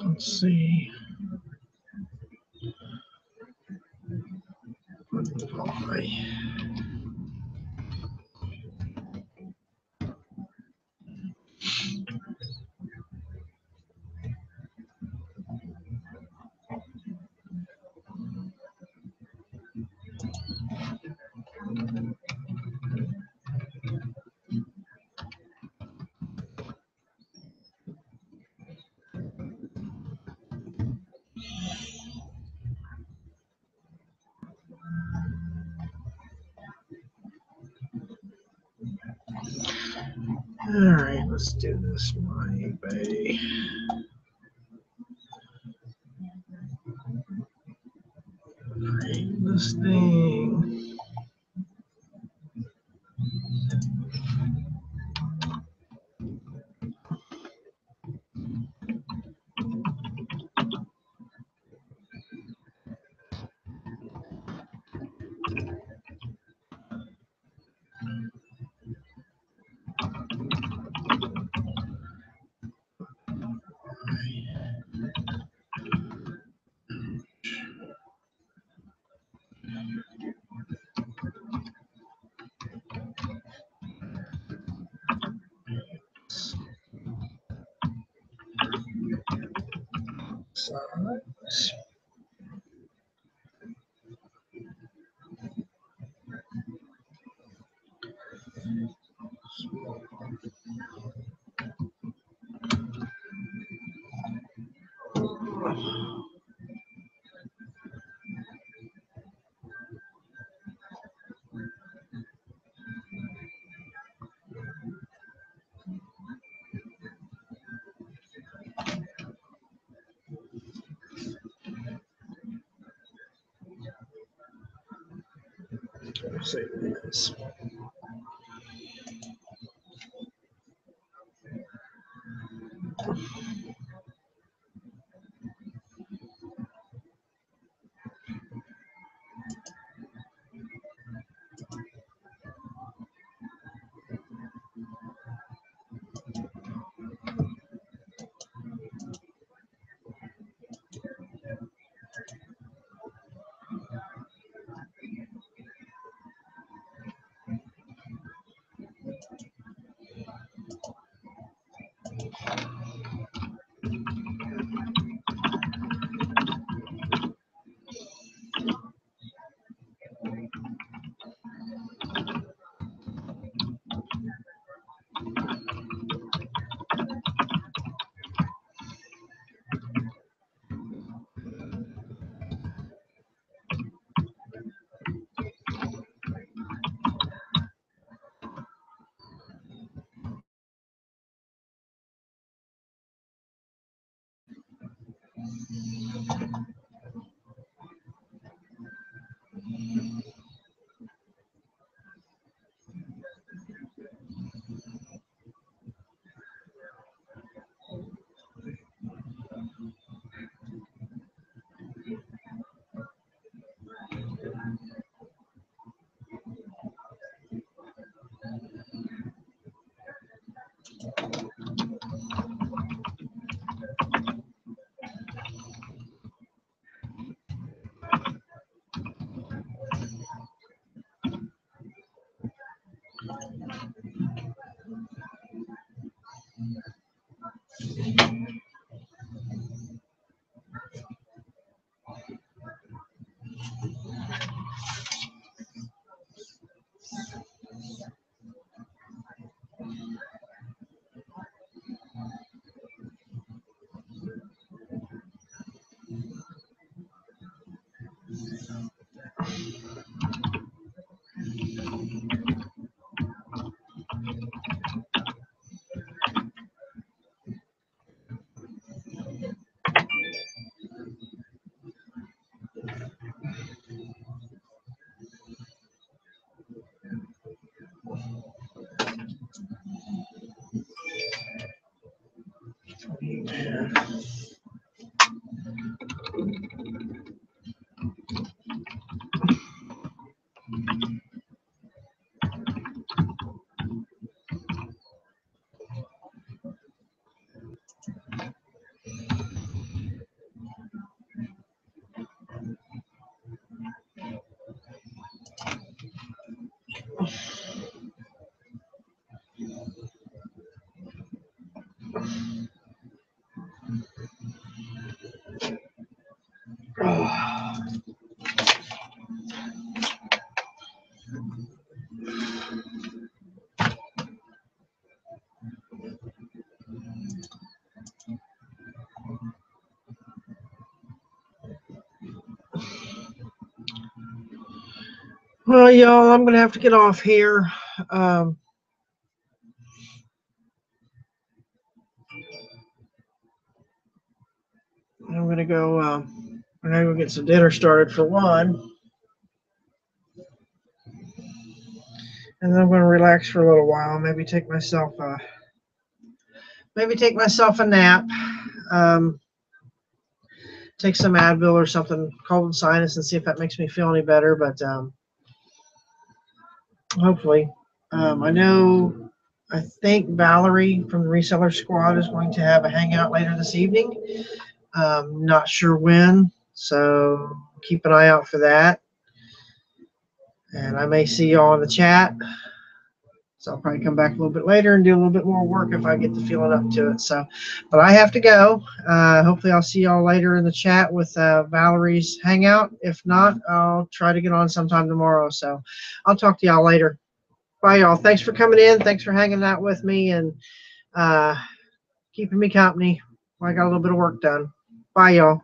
Let's see. All right, let's do this. My eBay. Create this thing. Size. Save this. Well, y'all, I'm going to have to get off here. I'm going to go. I'm going to go get some dinner started for one, and then I'm going to relax for a little while. Maybe take myself a nap. Take some Advil or something, cold and sinus, and see if that makes me feel any better. But hopefully, I think Valerie from the Reseller Squad is going to have a hangout later this evening. Not sure when, so keep an eye out for that. And I may see y'all in the chat. So I'll probably come back a little bit later and do a little bit more work if I get the feeling up to it. So, but I have to go. Hopefully I'll see y'all later in the chat with Valerie's hangout. If not, I'll try to get on sometime tomorrow. So I'll talk to y'all later. Bye, y'all. Thanks for coming in. Thanks for hanging out with me and keeping me company while I got a little bit of work done. Bye, y'all.